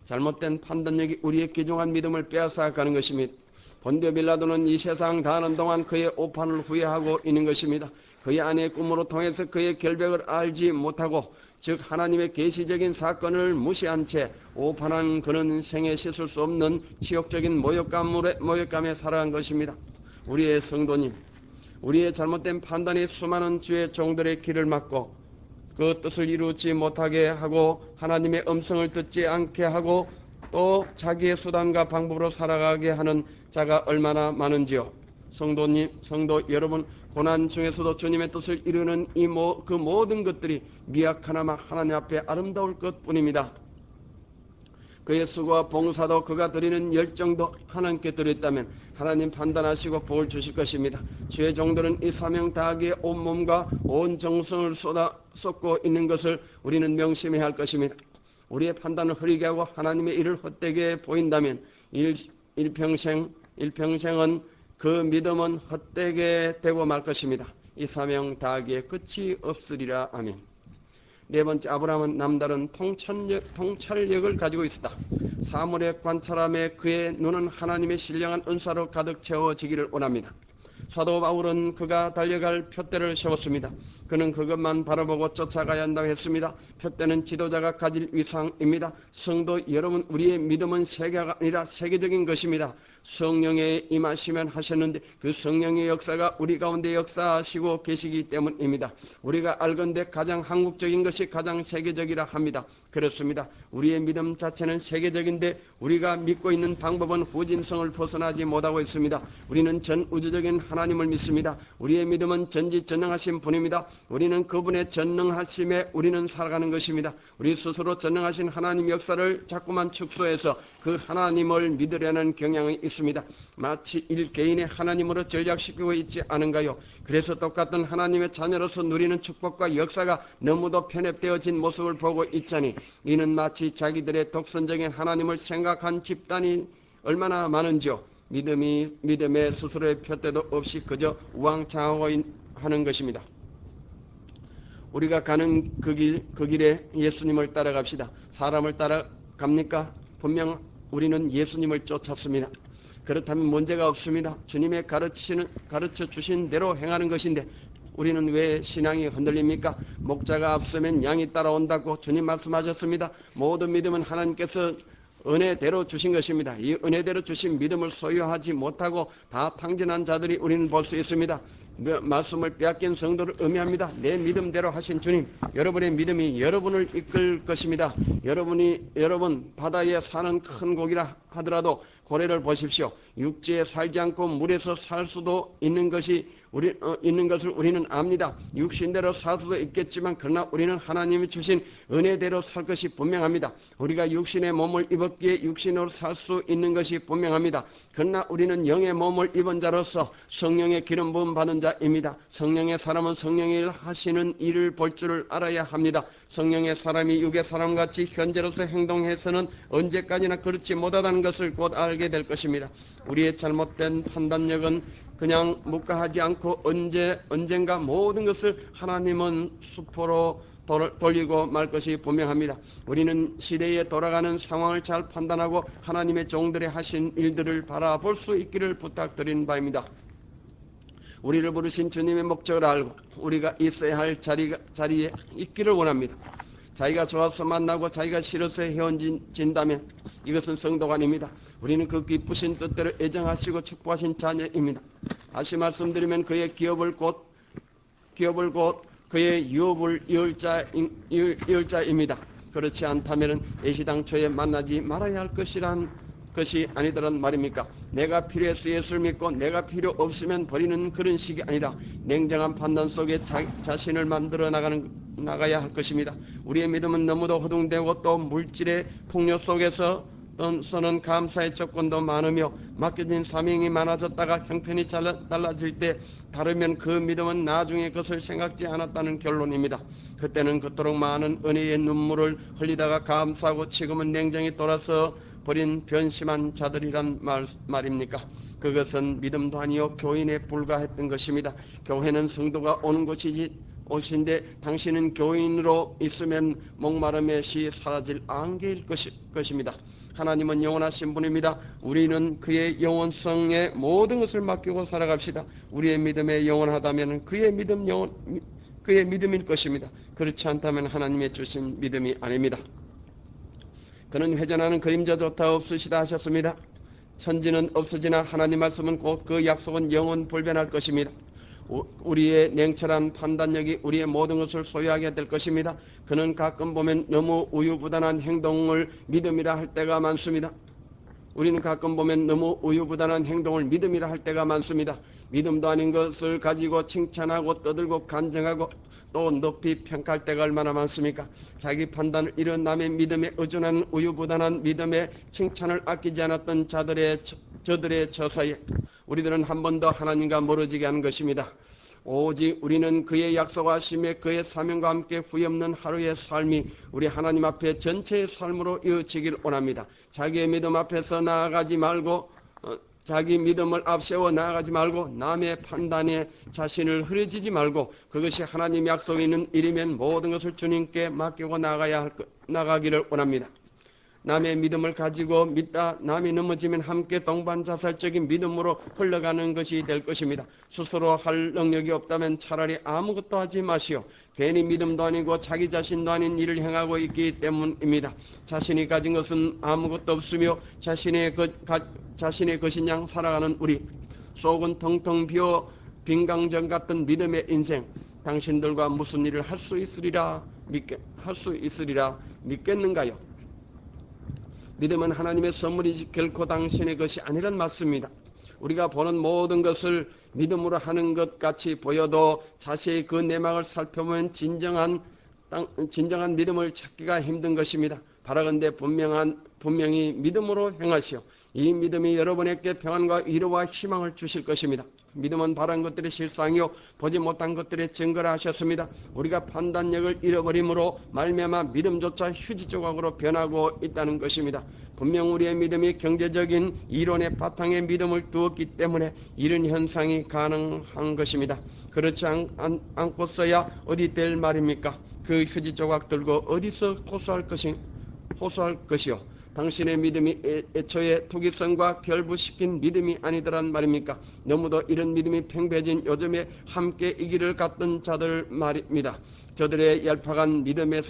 잘못된 판단력이 우리의 귀중한 믿음을 빼앗아 가는 것입니다. 본디오 빌라도는 이 세상 다하는 동안 그의 오판을 후회하고 있는 것입니다. 그의 아내의 꿈으로 통해서 그의 결백을 알지 못하고 즉 하나님의 계시적인 사건을 무시한 채 오판한 그는 생에 씻을 수 없는 치욕적인 모욕감에 살아간 것입니다. 우리의 성도님, 우리의 잘못된 판단이 수많은 주의 종들의 길을 막고 그 뜻을 이루지 못하게 하고 하나님의 음성을 듣지 않게 하고 또 자기의 수단과 방법으로 살아가게 하는 자가 얼마나 많은지요. 성도 여러분, 고난 중에서도 주님의 뜻을 이루는 그 모든 것들이 미약하나마 하나님 앞에 아름다울 것뿐입니다. 그의 수고와 봉사도 그가 드리는 열정도 하나님께 드렸다면 하나님 판단하시고 복을 주실 것입니다. 주의 종들은 이 사명 다하기에 온몸과 온 정성을 쏟고 있는 것을 우리는 명심해야 할 것입니다. 우리의 판단을 흐리게 하고 하나님의 일을 헛되게 보인다면 일평생은 그 믿음은 헛되게 되고 말 것입니다. 이 사명 다하기에 끝이 없으리라. 아멘. 네 번째, 아브라함은 남다른 통찰력을 가지고 있었다. 사물의 관찰함에 그의 눈은 하나님의 신령한 은사로 가득 채워지기를 원합니다. 사도 바울은 그가 달려갈 표대를 세웠습니다. 그는 그것만 바라보고 쫓아가야 한다고 했습니다. 표대는 지도자가 가질 위상입니다. 성도 여러분, 우리의 믿음은 세계가 아니라 세계적인 것입니다. 성령에 임하시면 하셨는데 그 성령의 역사가 우리 가운데 역사하시고 계시기 때문입니다. 우리가 알건대 가장 한국적인 것이 가장 세계적이라 합니다. 그렇습니다. 우리의 믿음 자체는 세계적인데 우리가 믿고 있는 방법은 후진성을 벗어나지 못하고 있습니다. 우리는 전 우주적인 하나님을 믿습니다. 우리의 믿음은 전지전능하신 분입니다. 우리는 그분의 전능하심에 우리는 살아가는 것입니다. 우리 스스로 전능하신 하나님 역사를 자꾸만 축소해서 그 하나님을 믿으려는 경향이 있습니다. 마치 일개인의 하나님으로 전략시키고 있지 않은가요? 그래서 똑같은 하나님의 자녀로서 누리는 축복과 역사가 너무도 편협되어진 모습을 보고 있자니 이는 마치 자기들의 독선적인 하나님을 생각한 집단이 얼마나 많은지요. 믿음의 스스로의 표대도 없이 그저 우왕창하고 하는 것입니다. 우리가 가는 그 길에 예수님을 따라갑시다. 사람을 따라갑니까? 분명 우리는 예수님을 쫓았습니다. 그렇다면 문제가 없습니다. 주님의 가르쳐 주신 대로 행하는 것인데 우리는 왜 신앙이 흔들립니까? 목자가 앞서면 양이 따라온다고 주님 말씀하셨습니다. 모든 믿음은 하나님께서 은혜대로 주신 것입니다. 이 은혜대로 주신 믿음을 소유하지 못하고 다 탕진한 자들이 우리는 볼 수 있습니다. 말씀을 빼앗긴 성도를 의미합니다. 내 믿음대로 하신 주님, 여러분의 믿음이 여러분을 이끌 것입니다. 여러분 바다에 사는 큰 고기라 하더라도 고래를 보십시오. 육지에 살지 않고 물에서 살 수도 있는 것을 우리는 압니다. 육신대로 살 수도 있겠지만 그러나 우리는 하나님이 주신 은혜대로 살 것이 분명합니다. 우리가 육신의 몸을 입었기에 육신으로 살 수 있는 것이 분명합니다. 그러나 우리는 영의 몸을 입은 자로서 성령의 기름 부음 받은 자입니다. 성령의 사람은 성령의 일 하시는 일을 볼 줄을 알아야 합니다. 성령의 사람이 육의 사람같이 현재로서 행동해서는 언제까지나 그렇지 못하다는 것을 곧 알게 될 것입니다. 우리의 잘못된 판단력은 그냥 묵과하지 않고 언젠가 모든 것을 하나님은 수포로 돌리고 말 것이 분명합니다. 우리는 시대에 돌아가는 상황을 잘 판단하고 하나님의 종들의 하신 일들을 바라볼 수 있기를 부탁드리는 바입니다. 우리를 부르신 주님의 목적을 알고 우리가 있어야 할 자리에 있기를 원합니다. 자기가 좋아서 만나고 자기가 싫어서 헤어진다면 이것은 성도가 아닙니다. 우리는 그 기쁘신 뜻대로 애정하시고 축복하신 자녀입니다. 다시 말씀드리면 그의 기업을 곧 그의 유업을 이을 자입니다. 그렇지 않다면 애시당초에 만나지 말아야 할 것이 아니더란 말입니까? 내가 필요해서 예수를 믿고 내가 필요 없으면 버리는 그런 식이 아니라 냉정한 판단 속에 자신을 만들어 나가야 할 것입니다. 우리의 믿음은 너무도 허둥대고 또 물질의 풍요 속에서는 감사의 조건도 많으며 맡겨진 사명이 많아졌다가 형편이 달라질 때 다르면 그 믿음은 나중에 것을 생각지 않았다는 결론입니다. 그때는 그토록 많은 은혜의 눈물을 흘리다가 감사하고 지금은 냉정히 돌아서 버린 변심한 자들이란 말입니까? 그것은 믿음도 아니요 교인에 불과했던 것입니다. 교회는 성도가 오는 곳인데 당신은 교인으로 있으면 목마름의 시 사라질 안개일 것입니다. 하나님은 영원하신 분입니다. 우리는 그의 영원성에 모든 것을 맡기고 살아갑시다. 우리의 믿음에 영원하다면 그의 믿음일 것입니다. 그렇지 않다면 하나님의 주신 믿음이 아닙니다. 그는 회전하는 그림자조차 없으시다 하셨습니다. 천지는 없어지나 하나님 말씀은 곧 그 약속은 영원 불변할 것입니다. 우리의 냉철한 판단력이 우리의 모든 것을 소유하게 될 것입니다. 그는 가끔 보면 너무 우유부단한 행동을 믿음이라 할 때가 많습니다. 우리는 가끔 보면 너무 우유부단한 행동을 믿음이라 할 때가 많습니다. 믿음도 아닌 것을 가지고 칭찬하고 떠들고 간증하고 또 높이 평가할 때가 얼마나 많습니까? 자기 판단을 잃은 남의 믿음에 의존하는 우유부단한 믿음의 칭찬을 아끼지 않았던 저들의 처사에 우리들은 한 번 더 하나님과 멀어지게 하는 것입니다. 오직 우리는 그의 약속하심에 그의 사명과 함께 후회 없는 하루의 삶이 우리 하나님 앞에 전체의 삶으로 이어지길 원합니다. 자기의 믿음 앞에서 나아가지 말고 자기 믿음을 앞세워 나아가지 말고 남의 판단에 자신을 흐려지지 말고 그것이 하나님 약속이 있는 일이면 모든 것을 주님께 맡기고 나가기를 원합니다. 남의 믿음을 가지고 믿다 남이 넘어지면 함께 동반자살적인 믿음으로 흘러가는 것이 될 것입니다. 스스로 할 능력이 없다면 차라리 아무것도 하지 마시오. 괜히 믿음도 아니고 자기 자신도 아닌 일을 행하고 있기 때문입니다. 자신이 가진 것은 아무것도 없으며 자신의 것인 양 살아가는 우리, 속은 텅텅 비어 빈강정 같은 믿음의 인생, 당신들과 무슨 일을 할 수 있으리라 믿겠는가요? 믿음은 하나님의 선물이지 결코 당신의 것이 아니란 맞습니다. 우리가 보는 모든 것을 믿음으로 하는 것 같이 보여도 자세히 그 내막을 살펴보면 진정한 믿음을 찾기가 힘든 것입니다. 바라건대 분명히 믿음으로 행하시오. 이 믿음이 여러분에게 평안과 위로와 희망을 주실 것입니다. 믿음은 바란 것들의 실상이요 보지 못한 것들의 증거라 하셨습니다. 우리가 판단력을 잃어버림으로 말미암아 믿음조차 휴지 조각으로 변하고 있다는 것입니다. 분명 우리의 믿음이 경제적인 이론의 바탕에 믿음을 두었기 때문에 이런 현상이 가능한 것입니다. 그렇지 않고서야 어디 될 말입니까? 그 휴지 조각 들고 어디서 호소할 것이요? 당신의 믿음이 애초에 투기성과 결부시킨 믿음이 아니더란 말입니까? 너무도 이런 믿음이 팽배해진 요즘에 함께 이 길을 갔던 자들 말입니다. 저들의 얄팍한 믿음의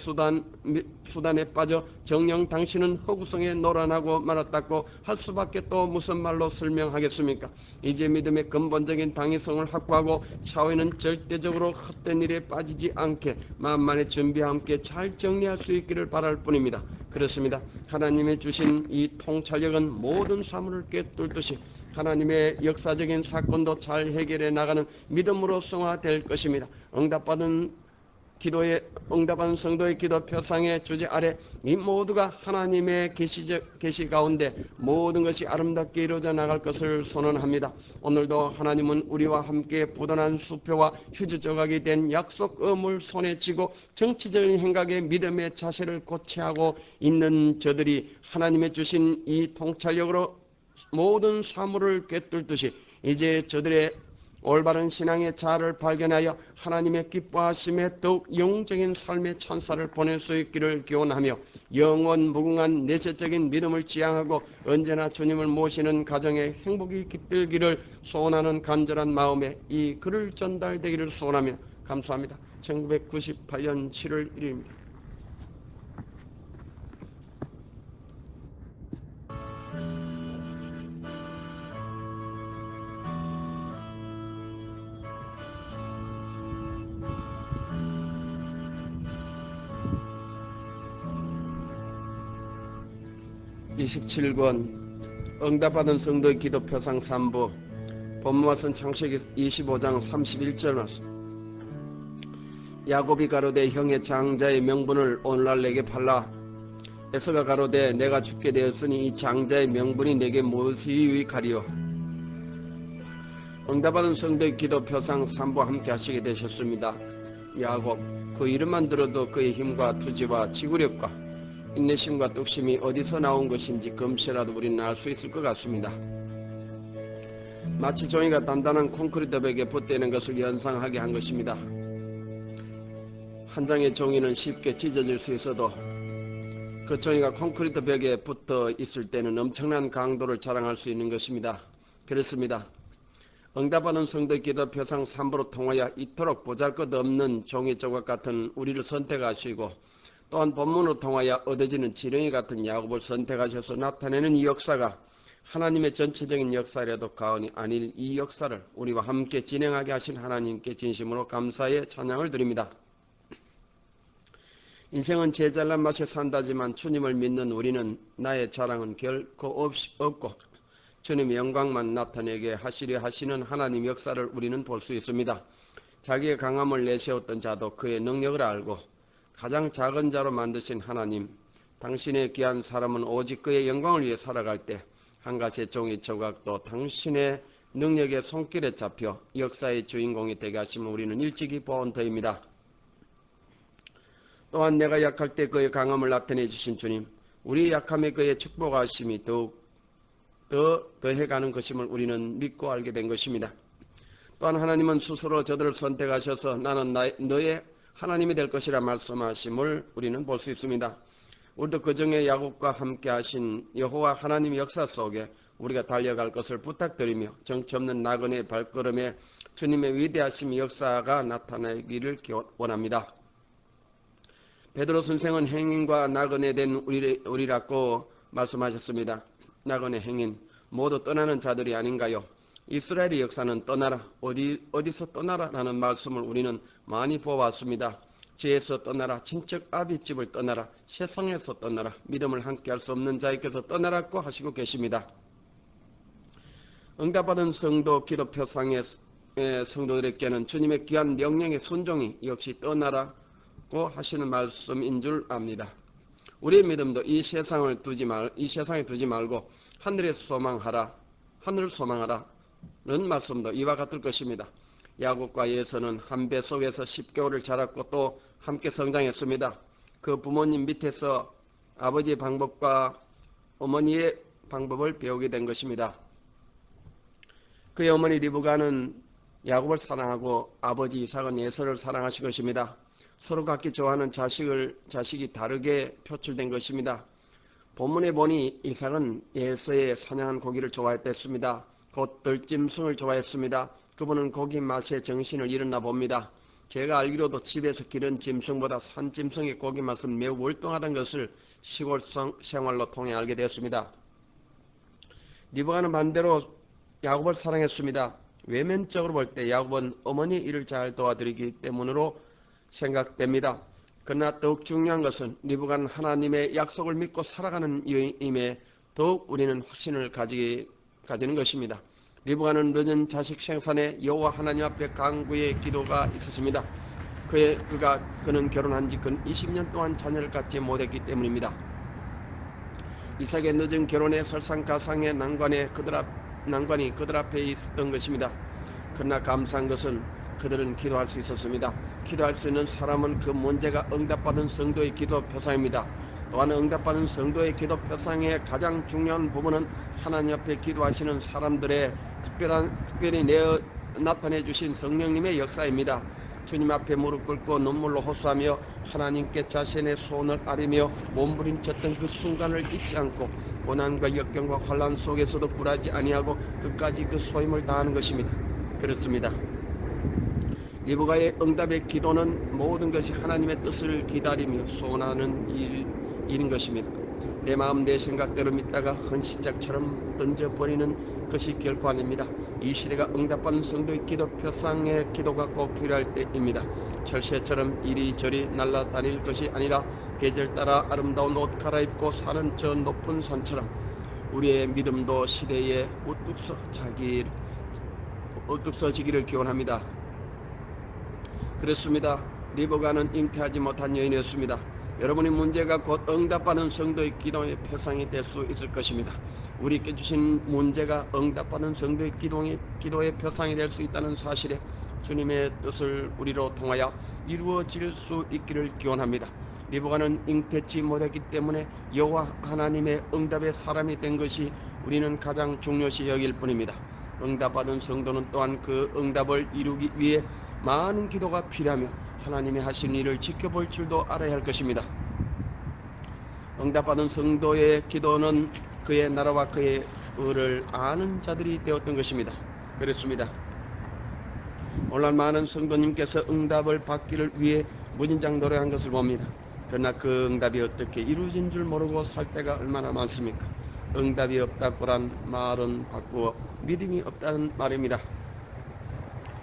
수단에 빠져 정녕 당신은 허구성에 노란하고 말았다고 할 수밖에 또 무슨 말로 설명하겠습니까? 이제 믿음의 근본적인 당위성을 확보하고 차후에는 절대적으로 헛된 일에 빠지지 않게 만만의 준비와 함께 잘 정리할 수 있기를 바랄 뿐입니다. 그렇습니다. 하나님의 주신 이 통찰력은 모든 사물을 꿰뚫듯이 하나님의 역사적인 사건도 잘 해결해 나가는 믿음으로 성화될 것입니다. 응답받은 성도의 기도 표상의 주제 아래 이 모두가 하나님의 계시 가운데 모든 것이 아름답게 이루어져 나갈 것을 선언합니다. 오늘도 하나님은 우리와 함께 부단한 수표와 휴지 조각이 된 약속 의무를 손에 쥐고 정치적인 행각의 믿음의 자세를 고취하고 있는 저들이 하나님의 주신 이 통찰력으로 모든 사물을 꿰뚫듯이 이제 저들의 올바른 신앙의 자아를 발견하여 하나님의 기뻐하심에 더욱 영적인 삶의 찬사를 보낼 수 있기를 기원하며 영원 무궁한 내세적인 믿음을 지향하고 언제나 주님을 모시는 가정의 행복이 깃들기를 소원하는 간절한 마음에 이 글을 전달되기를 소원하며 감사합니다. 1998년 7월 1일입니다. 27권 응답받은 성도의 기도 표상 3부 본문 말씀 창세기 25장 31절 말씀. 야곱이 가로되 형의 장자의 명분을 오늘날 내게 팔라. 에서가 가로되 내가 죽게 되었으니 이 장자의 명분이 내게 무엇이 유익하리요. 응답받은 성도의 기도 표상 3부 함께 하시게 되셨습니다. 야곱, 그 이름만 들어도 그의 힘과 투지와 지구력과 인내심과 뚝심이 어디서 나온 것인지 금시라도 우리는 알 수 있을 것 같습니다. 마치 종이가 단단한 콘크리트 벽에 붙대는 것을 연상하게 한 것입니다. 한 장의 종이는 쉽게 찢어질 수 있어도 그 종이가 콘크리트 벽에 붙어 있을 때는 엄청난 강도를 자랑할 수 있는 것입니다. 그렇습니다. 응답받은 성도의 기도 표상 3부로 통하여 이토록 보잘것없는 종이 조각 같은 우리를 선택하시고 또한 본문으로 통하여 얻어지는 지렁이 같은 야곱을 선택하셔서 나타내는 이 역사가 하나님의 전체적인 역사라도 가언이 아닐 이 역사를 우리와 함께 진행하게 하신 하나님께 진심으로 감사의 찬양을 드립니다. 인생은 제 잘난 맛에 산다지만 주님을 믿는 우리는 나의 자랑은 결코 없고 주님의 영광만 나타내게 하시려 하시는 하나님 역사를 우리는 볼 수 있습니다. 자기의 강함을 내세웠던 자도 그의 능력을 알고 가장 작은 자로 만드신 하나님, 당신의 귀한 사람은 오직 그의 영광을 위해 살아갈 때 한 가지의 종이 조각도 당신의 능력의 손길에 잡혀 역사의 주인공이 되게 하시면 우리는 일찍이 보온 터입니다. 또한 내가 약할 때 그의 강함을 나타내 주신 주님, 우리 약함에 그의 축복하심이 더욱 더해가는 것임을 우리는 믿고 알게 된 것입니다. 또한 하나님은 스스로 저들을 선택하셔서 나는 너의 하나님이 될 것이라 말씀하심을 우리는 볼 수 있습니다. 우리도 그중에 야곱과 함께 하신 여호와 하나님의 역사 속에 우리가 달려갈 것을 부탁드리며 정치 없는 나그네의 발걸음에 주님의 위대하심 역사가 나타나기를 원합니다. 베드로 선생은 행인과 나그네 된 우리라고 말씀하셨습니다. 나그네 행인 모두 떠나는 자들이 아닌가요? 이스라엘의 역사는 떠나라, 어디서 떠나라라는 말씀을 우리는 많이 보았습니다. 지에서 떠나라, 친척 아비집을 떠나라, 세상에서 떠나라, 믿음을 함께 할 수 없는 자에게서 떠나라고 하시고 계십니다. 응답받은 성도 기도표상의 성도들에게는 주님의 귀한 명령의 순종이 역시 떠나라고 하시는 말씀인 줄 압니다. 우리의 믿음도 이 세상에 두지 말고 하늘을 소망하라는 말씀도 이와 같을 것입니다. 야곱과 예서는 한 배 속에서 10개월을 자랐고 또 함께 성장했습니다. 그 부모님 밑에서 아버지의 방법과 어머니의 방법을 배우게 된 것입니다. 그의 어머니 리브가는 야곱을 사랑하고 아버지 이삭은 예서를 사랑하신 것입니다. 서로 각기 좋아하는 자식이 다르게 표출된 것입니다. 본문에 보니 이삭은 예서의 사냥한 고기를 좋아했습니다. 곧 들짐승을 좋아했습니다. 그분은 고기 맛에 정신을 잃었나 봅니다. 제가 알기로도 집에서 기른 짐승보다 산짐승의 고기 맛은 매우 월등하다는 것을 시골 생활로 통해 알게 되었습니다. 리브가는 반대로 야곱을 사랑했습니다. 외면적으로 볼 때 야곱은 어머니 일을 잘 도와드리기 때문으로 생각됩니다. 그러나 더욱 중요한 것은 리브가는 하나님의 약속을 믿고 살아가는 이임에 더욱 우리는 확신을 가지는 것입니다. 리브가는 늦은 자식 생산에 여호와 하나님 앞에 간구의 기도가 있었습니다. 그는 결혼한 지 근 20년 동안 자녀를 갖지 못했기 때문입니다. 이삭의 늦은 결혼에 설상가상의 난관이 그들 앞에 있었던 것입니다. 그러나 감사한 것은 그들은 기도할 수 있었습니다. 기도할 수 있는 사람은 그 문제가 응답받은 성도의 기도 표상입니다. 또한 응답받은 성도의 기도 표상의 가장 중요한 부분은 하나님 앞에 기도하시는 사람들의 특별히 나타내 주신 성령님의 역사입니다. 주님 앞에 무릎 꿇고 눈물로 호소하며 하나님께 자신의 소원을 아뢰며 몸부림쳤던 그 순간을 잊지 않고 고난과 역경과 환난 속에서도 굴하지 아니하고 끝까지 그 소임을 다하는 것입니다. 그렇습니다. 리브가의 응답의 기도는 모든 것이 하나님의 뜻을 기다리며 소원하는 일인 것입니다. 내 마음 내 생각대로 믿다가 헌신짝처럼 던져버리는 것이 결코 아닙니다. 이 시대가 응답받는 성도의 기도 표상의 기도가 꼭 필요할 때입니다. 철새처럼 이리저리 날아다닐 것이 아니라 계절 따라 아름다운 옷 갈아입고 사는 저 높은 산처럼 우리의 믿음도 시대에 우뚝 서지기를 기원합니다. 그렇습니다. 리브가는 잉태하지 못한 여인이었습니다. 여러분의 문제가 곧 응답받는 성도의 기도의 표상이 될 수 있을 것입니다. 우리께 주신 문제가 응답받는 성도의 기도의 표상이 될 수 있다는 사실에 주님의 뜻을 우리로 통하여 이루어질 수 있기를 기원합니다. 리브가는 잉태치 못했기 때문에 여호와 하나님의 응답의 사람이 된 것이 우리는 가장 중요시 여길 뿐입니다. 응답받은 성도는 또한 그 응답을 이루기 위해 많은 기도가 필요하며 하나님이 하신 일을 지켜볼 줄도 알아야 할 것입니다. 응답받은 성도의 기도는 그의 나라와 그의 의를 아는 자들이 되었던 것입니다. 그렇습니다. 오늘 많은 성도님께서 응답을 받기를 위해 무진장 노력한 것을 봅니다. 그러나 그 응답이 어떻게 이루어진 줄 모르고 살 때가 얼마나 많습니까? 응답이 없다고란 말은 바꾸어 믿음이 없다는 말입니다.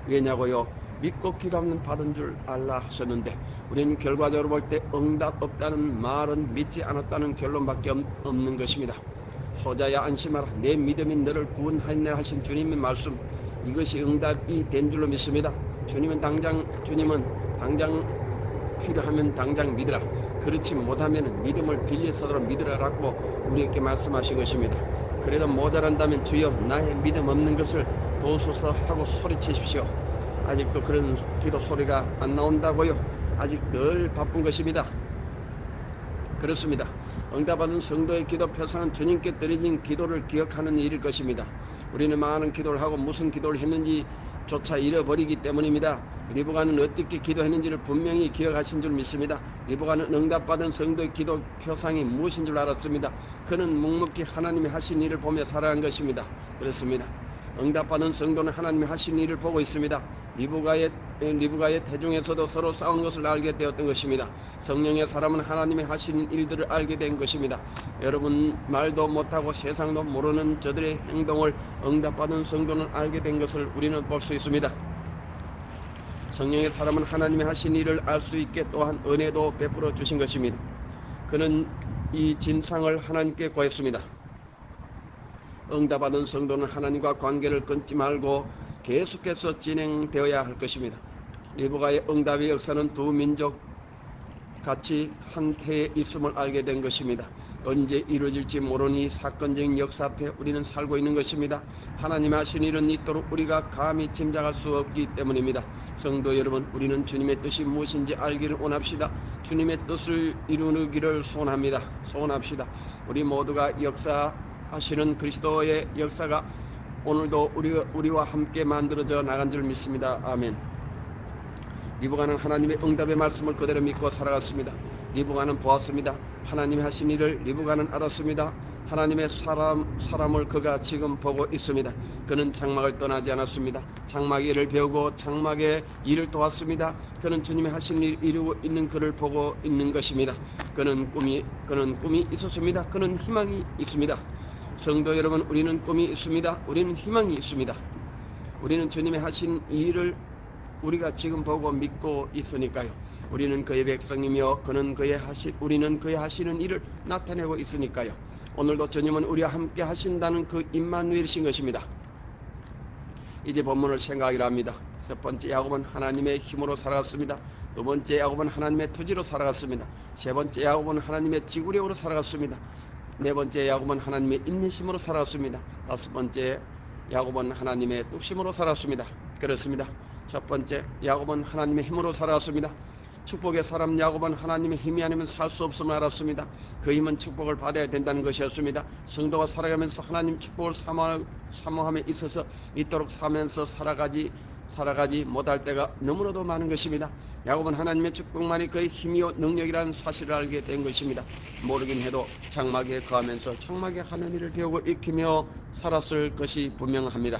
왜냐고요? 믿고 기도하면 받은 줄 알라 하셨는데 우리는 결과적으로 볼 때 응답 없다는 말은 믿지 않았다는 결론밖에 없는 것입니다. 소자야 안심하라, 내 믿음이 너를 구원하였네 하신 주님의 말씀, 이것이 응답이 된 줄로 믿습니다. 주님은 당장 필요하면 당장 믿으라. 그렇지 못하면 믿음을 빌려서라도 믿으라라고 우리에게 말씀하신 것입니다. 그래도 모자란다면 주여 나의 믿음 없는 것을 도우소서 하고 소리치십시오. 아직도 그런 기도 소리가 안 나온다고요? 아직 늘 바쁜 것입니다. 그렇습니다. 응답받은 성도의 기도 표상은 주님께 드려진 기도를 기억하는 일일 것입니다. 우리는 많은 기도를 하고 무슨 기도를 했는지 조차 잃어버리기 때문입니다. 리브가는 어떻게 기도했는지를 분명히 기억하신 줄 믿습니다. 리브가는 응답받은 성도의 기도 표상이 무엇인 줄 알았습니다. 그는 묵묵히 하나님이 하신 일을 보며 살아간 것입니다. 그렇습니다. 응답받은 성도는 하나님이 하신 일을 보고 있습니다. 리브가의 대중에서도 서로 싸우는 것을 알게 되었던 것입니다. 성령의 사람은 하나님이 하신 일들을 알게 된 것입니다. 여러분, 말도 못하고 세상도 모르는 저들의 행동을 응답받은 성도는 알게 된 것을 우리는 볼 수 있습니다. 성령의 사람은 하나님이 하신 일을 알 수 있게 또한 은혜도 베풀어 주신 것입니다. 그는 이 진상을 하나님께 구했습니다. 응답받은 성도는 하나님과 관계를 끊지 말고 계속해서 진행되어야 할 것입니다. 리브가의 응답의 역사는 두 민족 같이 한태에 있음을 알게 된 것입니다. 언제 이루어질지 모르니 사건적인 역사 앞에 우리는 살고 있는 것입니다. 하나님 하신 일은 이토록 우리가 감히 짐작할 수 없기 때문입니다. 성도 여러분, 우리는 주님의 뜻이 무엇인지 알기를 원합시다. 주님의 뜻을 이루기를 소원합시다. 우리 모두가 역사하시는 그리스도의 역사가 오늘도 우리와 함께 만들어져 나간 줄 믿습니다. 아멘. 리브가는 하나님의 응답의 말씀을 그대로 믿고 살아갔습니다. 리브가는 보았습니다. 하나님이 하신 일을 리브가는 알았습니다. 하나님의 사람을 그가 지금 보고 있습니다. 그는 장막을 떠나지 않았습니다. 장막의 일을 배우고 장막의 일을 도왔습니다. 그는 주님이 하신 일 이루고 있는 그를 보고 있는 것입니다. 그는 꿈이 있었습니다. 그는 희망이 있습니다. 성도 여러분, 우리는 꿈이 있습니다. 우리는 희망이 있습니다. 우리는 주님이 하신 일을 우리가 지금 보고 믿고 있으니까요. 우리는 그의 백성이며 우리는 그의 하시는 일을 나타내고 있으니까요. 오늘도 주님은 우리와 함께 하신다는 그 임마누엘이신 것입니다. 이제 본문을 생각하기로 합니다. 첫 번째, 야곱은 하나님의 힘으로 살아갔습니다. 두 번째, 야곱은 하나님의 투지로 살아갔습니다. 세 번째, 야곱은 하나님의 지구력으로 살아갔습니다. 네 번째, 야곱은 하나님의 인내심으로 살아왔습니다. 다섯 번째, 야곱은 하나님의 뚝심으로 살아왔습니다. 그렇습니다. 첫 번째, 야곱은 하나님의 힘으로 살아왔습니다. 축복의 사람 야곱은 하나님의 힘이 아니면 살 수 없음을 알았습니다. 그 힘은 축복을 받아야 된다는 것이었습니다. 성도가 살아가면서 하나님 축복을 사모함에 있어서 이토록 사면서 살아가지 못할 때가 너무나도 많은 것입니다. 야곱은 하나님의 축복만이 그의 힘이요 능력이라는 사실을 알게 된 것입니다. 모르긴 해도 장막에 거하면서 장막에 하는 일을 배우고 익히며 살았을 것이 분명합니다.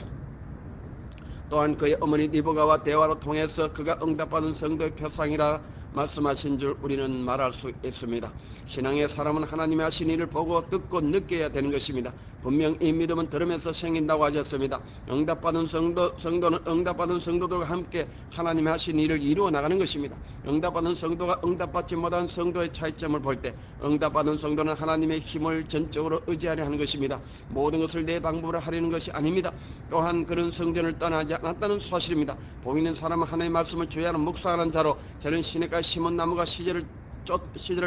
또한 그의 어머니 리브가와 대화로 통해서 그가 응답받은 성도의 표상이라 말씀하신 줄 우리는 말할 수 있습니다. 신앙의 사람은 하나님의 하신 일을 보고 듣고 느껴야 되는 것입니다. 분명 이 믿음은 들으면서 생긴다고 하셨습니다. 응답받은 성도는 응답받은 성도들과 함께 하나님의 하신 일을 이루어 나가는 것입니다. 응답받은 성도가 응답받지 못한 성도의 차이점을 볼 때 응답받은 성도는 하나님의 힘을 전적으로 의지하려 하는 것입니다. 모든 것을 내 방법으로 하려는 것이 아닙니다. 또한 그런 성전을 떠나지 않았다는 사실입니다. 보이는 사람은 하나님의 말씀을 주의하는 묵상하는 자로 저는 시냇가에 심은 나무가 시절을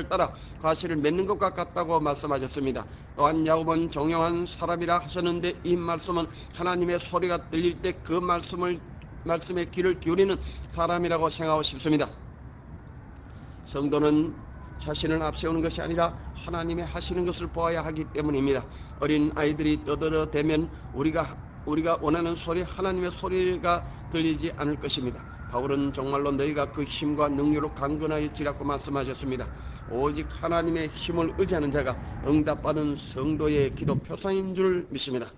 따라 과실을 맺는 것과 같다고 말씀하셨습니다. 또한 야곱은 종용한 사람이라 하셨는데 이 말씀은 하나님의 소리가 들릴 때 그 말씀에 귀를 기울이는 사람이라고 생각하고 싶습니다. 성도는 자신을 앞세우는 것이 아니라 하나님의 하시는 것을 보아야 하기 때문입니다. 어린 아이들이 떠들어대면 우리가 원하는 소리, 하나님의 소리가 들리지 않을 것입니다. 바울은 정말로 너희가 그 힘과 능력으로 강건하여지라고 말씀하셨습니다. 오직 하나님의 힘을 의지하는 자가 응답받은 성도의 기도 표상인 줄 믿습니다.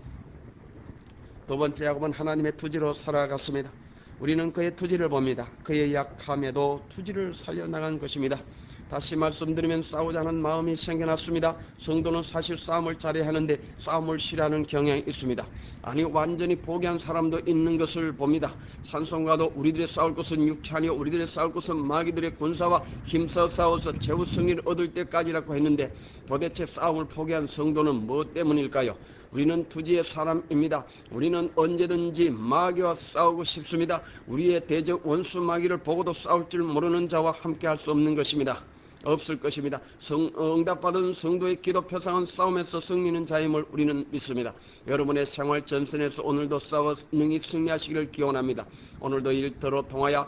두 번째, 야곱은 하나님의 투지로 살아갔습니다. 우리는 그의 투지를 봅니다. 그의 약함에도 투지를 살려나간 것입니다. 다시 말씀드리면 싸우자는 마음이 생겨났습니다. 성도는 사실 싸움을 잘해야 하는데 싸움을 싫어하는 경향이 있습니다. 아니, 완전히 포기한 사람도 있는 것을 봅니다. 찬송가도 우리들의 싸울 것은 육체 아니요 우리들의 싸울 것은 마귀들의 군사와 힘써 싸워서 최후 승리를 얻을 때까지라고 했는데 도대체 싸움을 포기한 성도는 무엇 때문일까요? 우리는 투지의 사람입니다. 우리는 언제든지 마귀와 싸우고 싶습니다. 우리의 대적 원수 마귀를 보고도 싸울 줄 모르는 자와 함께 할 수 없는 것입니다. 없을 것입니다. 응답받은 성도의 기도 표상은 싸움에서 승리는 자임을 우리는 믿습니다. 여러분의 생활 전선에서 오늘도 싸워 능히 승리하시기를 기원합니다. 오늘도 일터로 통하여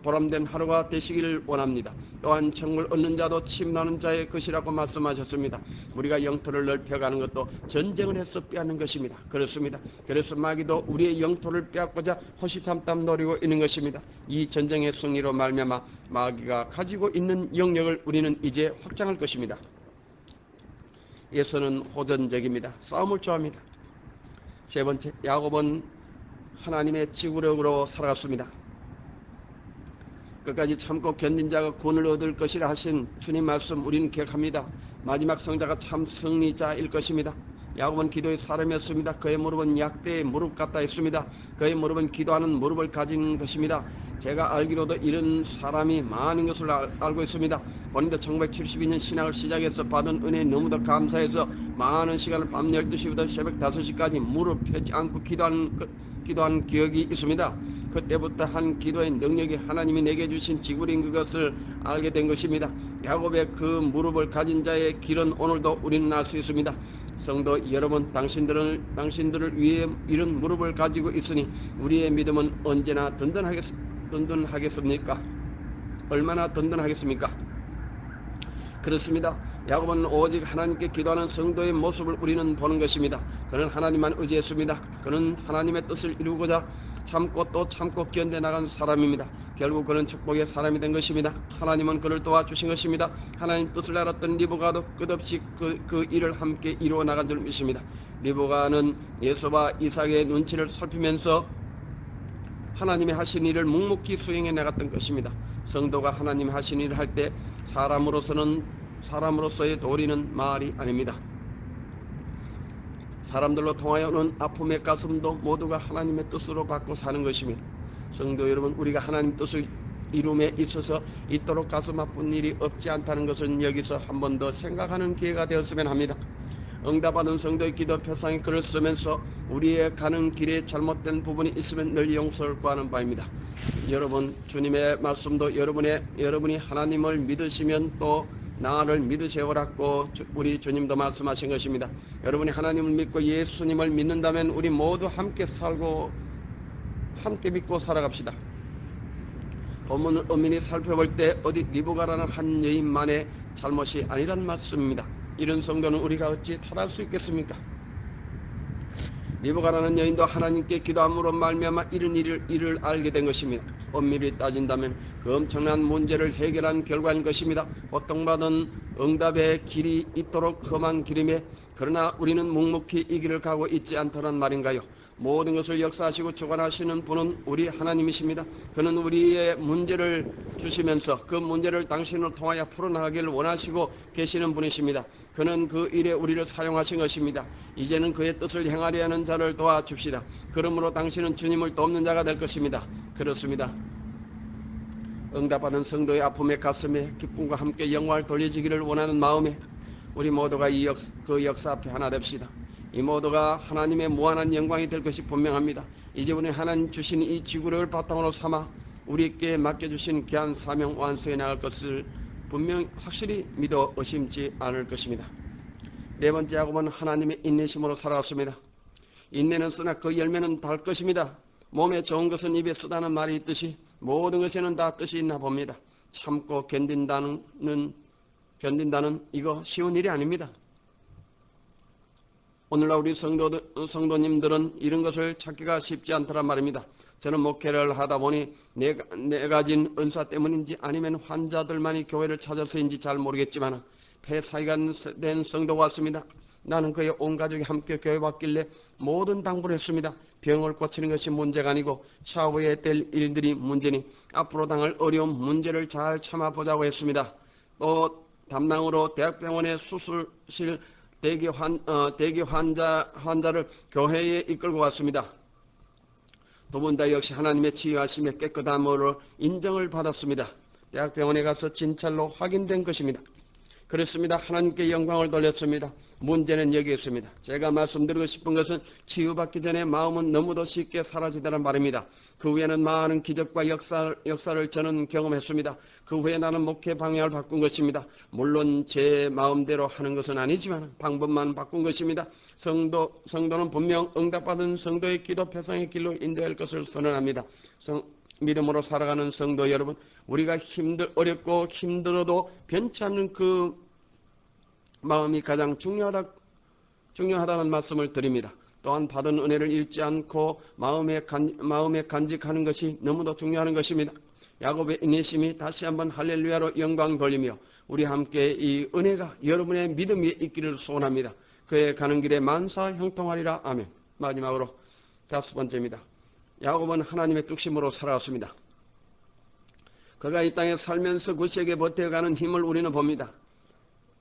보람된 하루가 되시기를 원합니다. 또한 청을 얻는 자도 침나는 자의 것이라고 말씀하셨습니다. 우리가 영토를 넓혀가는 것도 전쟁을 해서 빼앗는 것입니다. 그렇습니다. 그래서 마귀도 우리의 영토를 빼앗고자 호시탐탐 노리고 있는 것입니다. 이 전쟁의 승리로 말미암아 마귀가 가지고 있는 영역을 우리는 이제 확장할 것입니다. 예수는 호전적입니다. 싸움을 좋아합니다. 세 번째, 야곱은 하나님의 지구력으로 살아갔습니다. 끝까지 참고 견딘 자가 구원을 얻을 것이라 하신 주님 말씀 우리는 기억합니다. 마지막 성자가 참 승리자일 것입니다. 야곱은 기도의 사람이었습니다. 그의 무릎은 약대의 무릎 같다 했습니다. 그의 무릎은 기도하는 무릎을 가진 것입니다. 제가 알기로도 이런 사람이 많은 것을 알고 있습니다. 본인도 1972년 신학을 시작해서 받은 은혜에 너무도 감사해서 많은 시간을 밤 12시부터 새벽 5시까지 무릎 펴지 않고 기도한 기억이 있습니다. 그때부터 한 기도의 능력이 하나님이 내게 주신 지구인 그것을 알게 된 것입니다. 야곱의 그 무릎을 가진 자의 길은 오늘도 우리는 알 수 있습니다. 성도 여러분, 당신들을 위해 이런 무릎을 가지고 있으니 우리의 믿음은 언제나 든든하겠습니까? 얼마나 든든하겠습니까? 그렇습니다. 야곱은 오직 하나님께 기도하는 성도의 모습을 우리는 보는 것입니다. 그는 하나님만 의지했습니다. 그는 하나님의 뜻을 이루고자 참고 또 참고 견뎌나간 사람입니다. 결국 그는 축복의 사람이 된 것입니다. 하나님은 그를 도와주신 것입니다. 하나님 뜻을 알았던 리브가도 끝없이 그 일을 함께 이루어 나간 줄 믿습니다. 리브가는 예수와 이삭의 눈치를 살피면서 하나님의 하신 일을 묵묵히 수행해 나갔던 것입니다. 성도가 하나님 하신 일을 할 때 사람으로서의 도리는 말이 아닙니다. 사람들로 통하여 오는 아픔의 가슴도 모두가 하나님의 뜻으로 받고 사는 것입니다. 성도 여러분, 우리가 하나님 뜻을 이룸에 있어서 이토록 가슴 아픈 일이 없지 않다는 것은 여기서 한 번 더 생각하는 기회가 되었으면 합니다. 응답받은 성도의 기도 표상에 글을 쓰면서 우리의 가는 길에 잘못된 부분이 있으면 늘 용서를 구하는 바입니다. 여러분, 주님의 말씀도 여러분이 하나님을 믿으시면 또 나를 믿으세요라고 우리 주님도 말씀하신 것입니다. 여러분이 하나님을 믿고 예수님을 믿는다면 우리 모두 함께 살고 함께 믿고 살아갑시다. 본문 엄밀히 살펴볼 때 어디 리브가라는 한 여인만의 잘못이 아니란 말씀입니다. 이런 성도는 우리가 어찌 탓할 수 있겠습니까? 리브가라는 여인도 하나님께 기도함으로 말미암아 이런 일을 알게 된 것입니다. 엄밀히 따진다면 그 엄청난 문제를 해결한 결과인 것입니다. 고통받은 응답의 길이 있도록 험한 길임에 그러나 우리는 묵묵히 이 길을 가고 있지 않다는 말인가요? 모든 것을 역사하시고 주관하시는 분은 우리 하나님이십니다. 그는 우리의 문제를 주시면서 그 문제를 당신을 통하여 풀어나가기를 원하시고 계시는 분이십니다. 그는 그 일에 우리를 사용하신 것입니다. 이제는 그의 뜻을 행하려 하는 자를 도와줍시다. 그러므로 당신은 주님을 돕는 자가 될 것입니다. 그렇습니다. 응답받은 성도의 아픔의 가슴에 기쁨과 함께 영광을 돌려주기를 원하는 마음에 우리 모두가 그 역사 앞에 하나 됩시다. 이 모두가 하나님의 무한한 영광이 될 것이 분명합니다. 이제 우리 하나님 주신 이 지구력을 바탕으로 삼아 우리께 맡겨주신 귀한 사명 완수해 나갈 것을 분명 확실히 믿어 의심치 않을 것입니다. 네 번째, 야곱은 하나님의 인내심으로 살아왔습니다. 인내는 쓰나 그 열매는 달 것입니다. 몸에 좋은 것은 입에 쓰다는 말이 있듯이 모든 것에는 다 뜻이 있나 봅니다. 참고 견딘다는 이거 쉬운 일이 아닙니다. 오늘날 우리 성도님들은 이런 것을 찾기가 쉽지 않더란 말입니다. 저는 목회를 하다 보니 내 가진 은사 때문인지 아니면 환자들만이 교회를 찾아서인지 잘 모르겠지만 폐사기가 된 성도가 왔습니다. 나는 그의 온 가족이 함께 교회 왔길래 모든 당부를 했습니다. 병을 고치는 것이 문제가 아니고 차후에 될 일들이 문제니 앞으로 당할 어려운 문제를 잘 참아보자고 했습니다. 또 담당으로 대학병원의 수술실 대기 환자를 교회에 이끌고 왔습니다. 두 분 다 역시 하나님의 치유하심에 깨끗함으로 인정을 받았습니다. 대학병원에 가서 진찰로 확인된 것입니다. 그렇습니다. 하나님께 영광을 돌렸습니다. 문제는 여기 있습니다. 제가 말씀드리고 싶은 것은 치유받기 전에 마음은 너무도 쉽게 사라지다는 말입니다. 그 후에는 많은 기적과 역사를 저는 경험했습니다. 그 후에 나는 목회 방향을 바꾼 것입니다. 물론 제 마음대로 하는 것은 아니지만 방법만 바꾼 것입니다. 성도는 분명 응답받은 성도의 기도 표상의 길로 인도할 것을 선언합니다. 믿음으로 살아가는 성도 여러분, 우리가 어렵고 힘들어도 변치 않는 그 마음이 가장 중요하다는 말씀을 드립니다. 또한 받은 은혜를 잃지 않고 마음에 간직하는 것이 너무도 중요한 것입니다. 야곱의 인내심이 다시 한번 할렐루야로 영광 돌리며 우리 함께 이 은혜가 여러분의 믿음 위에 있기를 소원합니다. 그의 가는 길에 만사 형통하리라. 아멘. 마지막으로 5번째입니다. 야곱은 하나님의 뚝심으로 살아왔습니다. 그가 이 땅에 살면서 구세게 버텨가는 힘을 우리는 봅니다.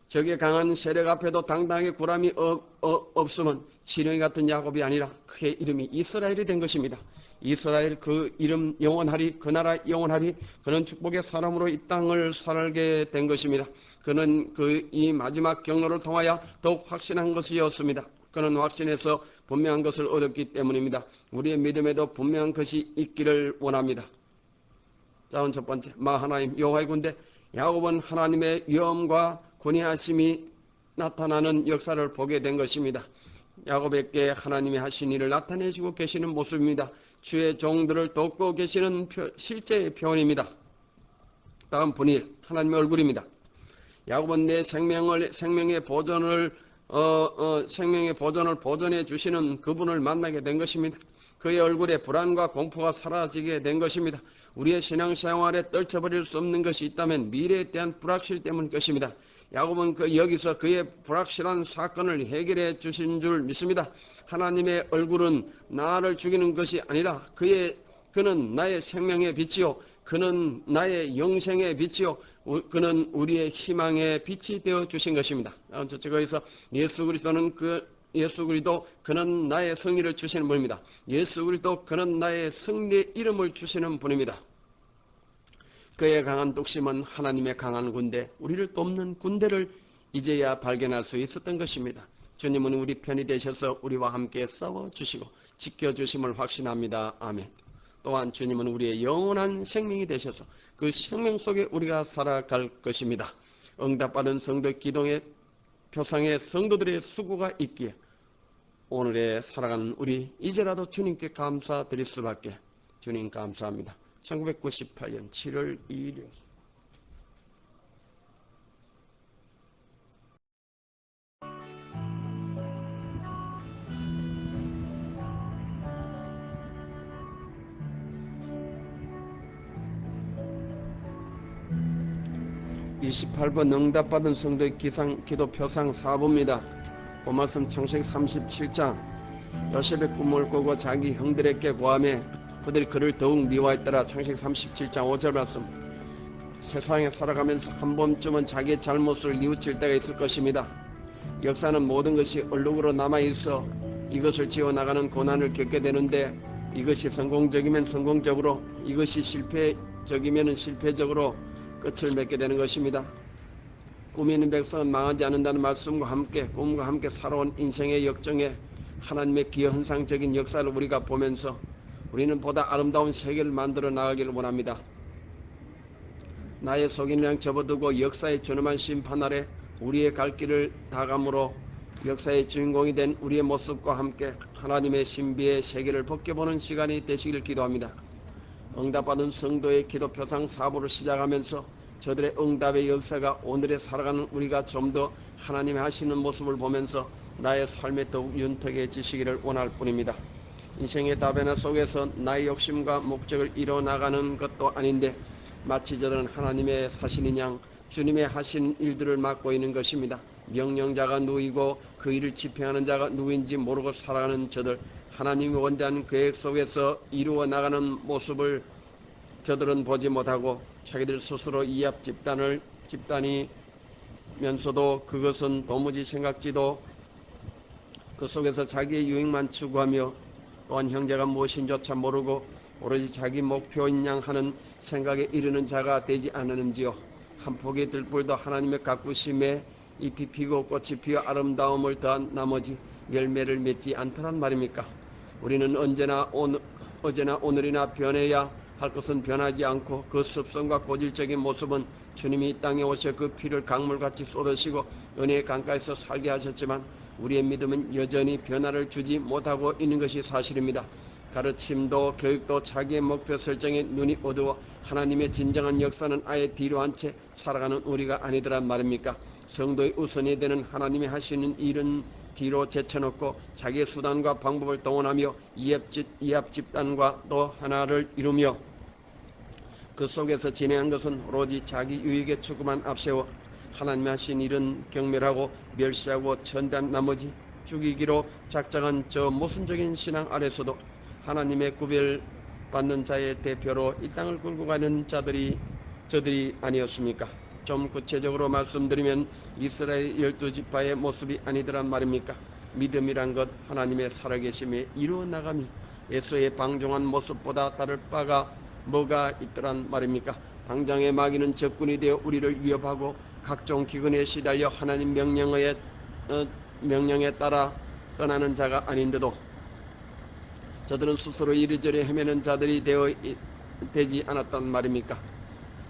적의 강한 세력 앞에도 당당하게 굴함이 없으면 지렁이 같은 야곱이 아니라 그의 이름이 이스라엘이 된 것입니다. 이스라엘, 그 이름 영원하리, 그 나라 영원하리. 그는 축복의 사람으로 이 땅을 살게 된 것입니다. 그는 이 마지막 경로를 통하여 더욱 확신한 것이었습니다. 그는 확신해서 분명한 것을 얻었기 때문입니다. 우리의 믿음에도 분명한 것이 있기를 원합니다. 다음 첫 번째, 하나님 여호와의 군대. 야곱은 하나님의 위엄과 권위하심이 나타나는 역사를 보게 된 것입니다. 야곱에게 하나님이 하신 일을 나타내시고 계시는 모습입니다. 주의 종들을 돕고 계시는 실제의 표현입니다. 다음 분일, 하나님의 얼굴입니다. 야곱은 내 생명의 보존을 보존해 주시는 그분을 만나게 된 것입니다. 그의 얼굴에 불안과 공포가 사라지게 된 것입니다. 우리의 신앙생활에 떨쳐버릴 수 없는 것이 있다면 미래에 대한 불확실 때문일 것입니다. 야곱은 여기서 그의 불확실한 사건을 해결해 주신 줄 믿습니다. 하나님의 얼굴은 나를 죽이는 것이 아니라 그는 나의 생명의 빛이요, 그는 나의 영생의 빛이요, 그는 우리의 희망의 빛이 되어 주신 것입니다. 저쪽에서 예수 그리스도 그는 나의 승리를 주시는 분입니다. 예수 그리스도 그는 나의 승리의 이름을 주시는 분입니다. 그의 강한 뚝심은 하나님의 강한 군대, 우리를 돕는 군대를 이제야 발견할 수 있었던 것입니다. 주님은 우리 편이 되셔서 우리와 함께 싸워주시고 지켜주심을 확신합니다. 아멘. 또한 주님은 우리의 영원한 생명이 되셔서 그 생명 속에 우리가 살아갈 것입니다. 응답받은 성도 기도의 표상의 성도들의 수고가 있기에 오늘에 살아가는 우리 이제라도 주님께 감사드릴 수밖에. 주님 감사합니다. 1998년 7월 2일이었습니다. (28번) 응답받은 성도의 기도 표상 4부입니다. 본말씀 창세기 37장. 요셉의 꿈을 꾸고 자기 형들에게 고하며 그들이 그를 더욱 미워했더라. 창세기 37장 5절 말씀. 세상에 살아가면서 한 번쯤은 자기의 잘못을 뉘우칠 때가 있을 것입니다. 역사는 모든 것이 얼룩으로 남아있어 이것을 지워나가는 고난을 겪게 되는데, 이것이 성공적이면 성공적으로, 이것이 실패적이면 실패적으로 끝을 맺게 되는 것입니다. 꿈이 있는 백성은 망하지 않는다는 말씀과 함께 꿈과 함께 살아온 인생의 역정에 하나님의 기현상적인 역사를 우리가 보면서 우리는 보다 아름다운 세계를 만들어 나가기를 원합니다. 나의 속인이랑 접어두고 역사의 존엄한 심판 아래 우리의 갈 길을 다감으로 역사의 주인공이 된 우리의 모습과 함께 하나님의 신비의 세계를 벗겨보는 시간이 되시길 기도합니다. 응답받은 성도의 기도 표상 4부를 시작하면서 저들의 응답의 역사가 오늘에 살아가는 우리가 좀 더 하나님이 하시는 모습을 보면서 나의 삶에 더욱 윤택해지시기를 원할 뿐입니다. 인생의 다변화 속에서 나의 욕심과 목적을 이뤄나가는 것도 아닌데 마치 저들은 하나님의 사신인 양 주님의 하신 일들을 맡고 있는 것입니다. 명령자가 누구이고 그 일을 집행하는 자가 누구인지 모르고 살아가는 저들, 하나님이 원대한 계획 속에서 이루어 나가는 모습을 저들은 보지 못하고 자기들 스스로 이합 집단이면서도 그것은 도무지 생각지도 그 속에서 자기의 유익만 추구하며 또한 형제가 무엇인조차 모르고 오로지 자기 목표인 양 하는 생각에 이르는 자가 되지 않았는지요. 한 포기 들불도 하나님의 가꾸심에 잎이 피고 꽃이 피어 아름다움을 더한 나머지 열매를 맺지 않더란 말입니까? 우리는 어제나 오늘이나 변해야 할 것은 변하지 않고 그 습성과 고질적인 모습은 주님이 이 땅에 오셔 그 피를 강물같이 쏟으시고 은혜의 강가에서 살게 하셨지만 우리의 믿음은 여전히 변화를 주지 못하고 있는 것이 사실입니다. 가르침도 교육도 자기의 목표 설정에 눈이 어두워 하나님의 진정한 역사는 아예 뒤로 한 채 살아가는 우리가 아니더란 말입니까? 성도의 우선이 되는 하나님이 하시는 일은 뒤로 제쳐놓고 자기의 수단과 방법을 동원하며 이합 집단과 또 하나를 이루며 그 속에서 진행한 것은 오로지 자기 유익의 추구만 앞세워 하나님이 하신 일은 경멸하고 멸시하고 천대한 나머지 죽이기로 작정한 저 모순적인 신앙 아래서도 하나님의 구별받는 자의 대표로 이 땅을 끌고 가는 저들이 아니었습니까? 좀 구체적으로 말씀드리면 이스라엘 12지파의 모습이 아니더란 말입니까? 믿음이란 것 하나님의 살아계심에 이루어 나감이 에서의 방종한 모습보다 다를 바가 뭐가 있더란 말입니까? 당장의 마귀는 적군이 되어 우리를 위협하고 각종 기근에 시달려 하나님 명령에 따라 떠나는 자가 아닌데도 저들은 스스로 이리저리 헤매는 자들이 되지 않았단 말입니까?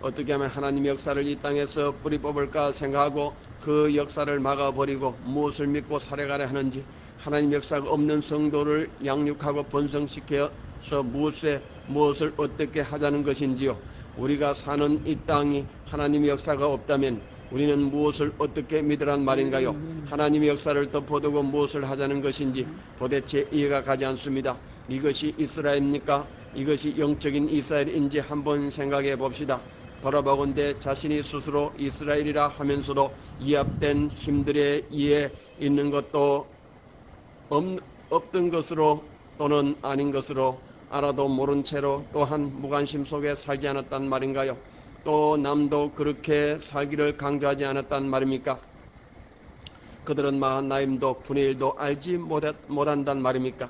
어떻게 하면 하나님의 역사를 이 땅에서 뿌리 뽑을까 생각하고 그 역사를 막아버리고 무엇을 믿고 살아가려 하는지, 하나님 역사가 없는 성도를 양육하고 번성시켜서 무엇을 어떻게 하자는 것인지요. 우리가 사는 이 땅이 하나님의 역사가 없다면 우리는 무엇을 어떻게 믿으란 말인가요? 하나님의 역사를 덮어두고 무엇을 하자는 것인지 도대체 이해가 가지 않습니다. 이것이 이스라엘입니까? 이것이 영적인 이스라엘인지 한번 생각해 봅시다. 돌아보건대 자신이 스스로 이스라엘이라 하면서도 이합된 힘들에 의해 있는 것도 없던 것으로 또는 아닌 것으로 알아도 모른 채로 또한 무관심 속에 살지 않았단 말인가요? 또 남도 그렇게 살기를 강조하지 않았단 말입니까? 그들은 마하나임도 분의 1도 알지 못한단 말입니까?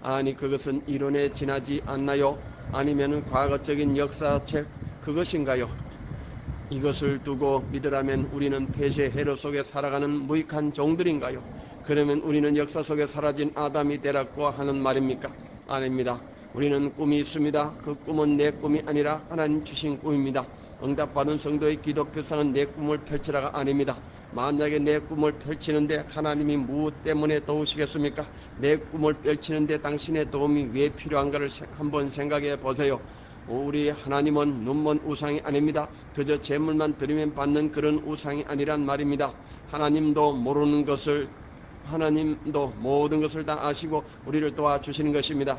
아니 그것은 이론에 지나지 않나요? 아니면 과거적인 역사책 그것인가요? 이것을 두고 믿으라면 우리는 폐쇄 해로 속에 살아가는 무익한 종들인가요? 그러면 우리는 역사 속에 사라진 아담이 되라고 하는 말입니까? 아닙니다. 우리는 꿈이 있습니다. 그 꿈은 내 꿈이 아니라 하나님 주신 꿈입니다. 응답받은 성도의 기도 표상은 내 꿈을 펼치라가 아닙니다. 만약에 내 꿈을 펼치는데 하나님이 무엇 때문에 도우시겠습니까? 내 꿈을 펼치는데 당신의 도움이 왜 필요한가를 한번 생각해 보세요. 우리 하나님은 눈먼 우상이 아닙니다. 그저 제물만 드리면 받는 그런 우상이 아니란 말입니다. 하나님도 모든 것을 다 아시고 우리를 도와주시는 것입니다.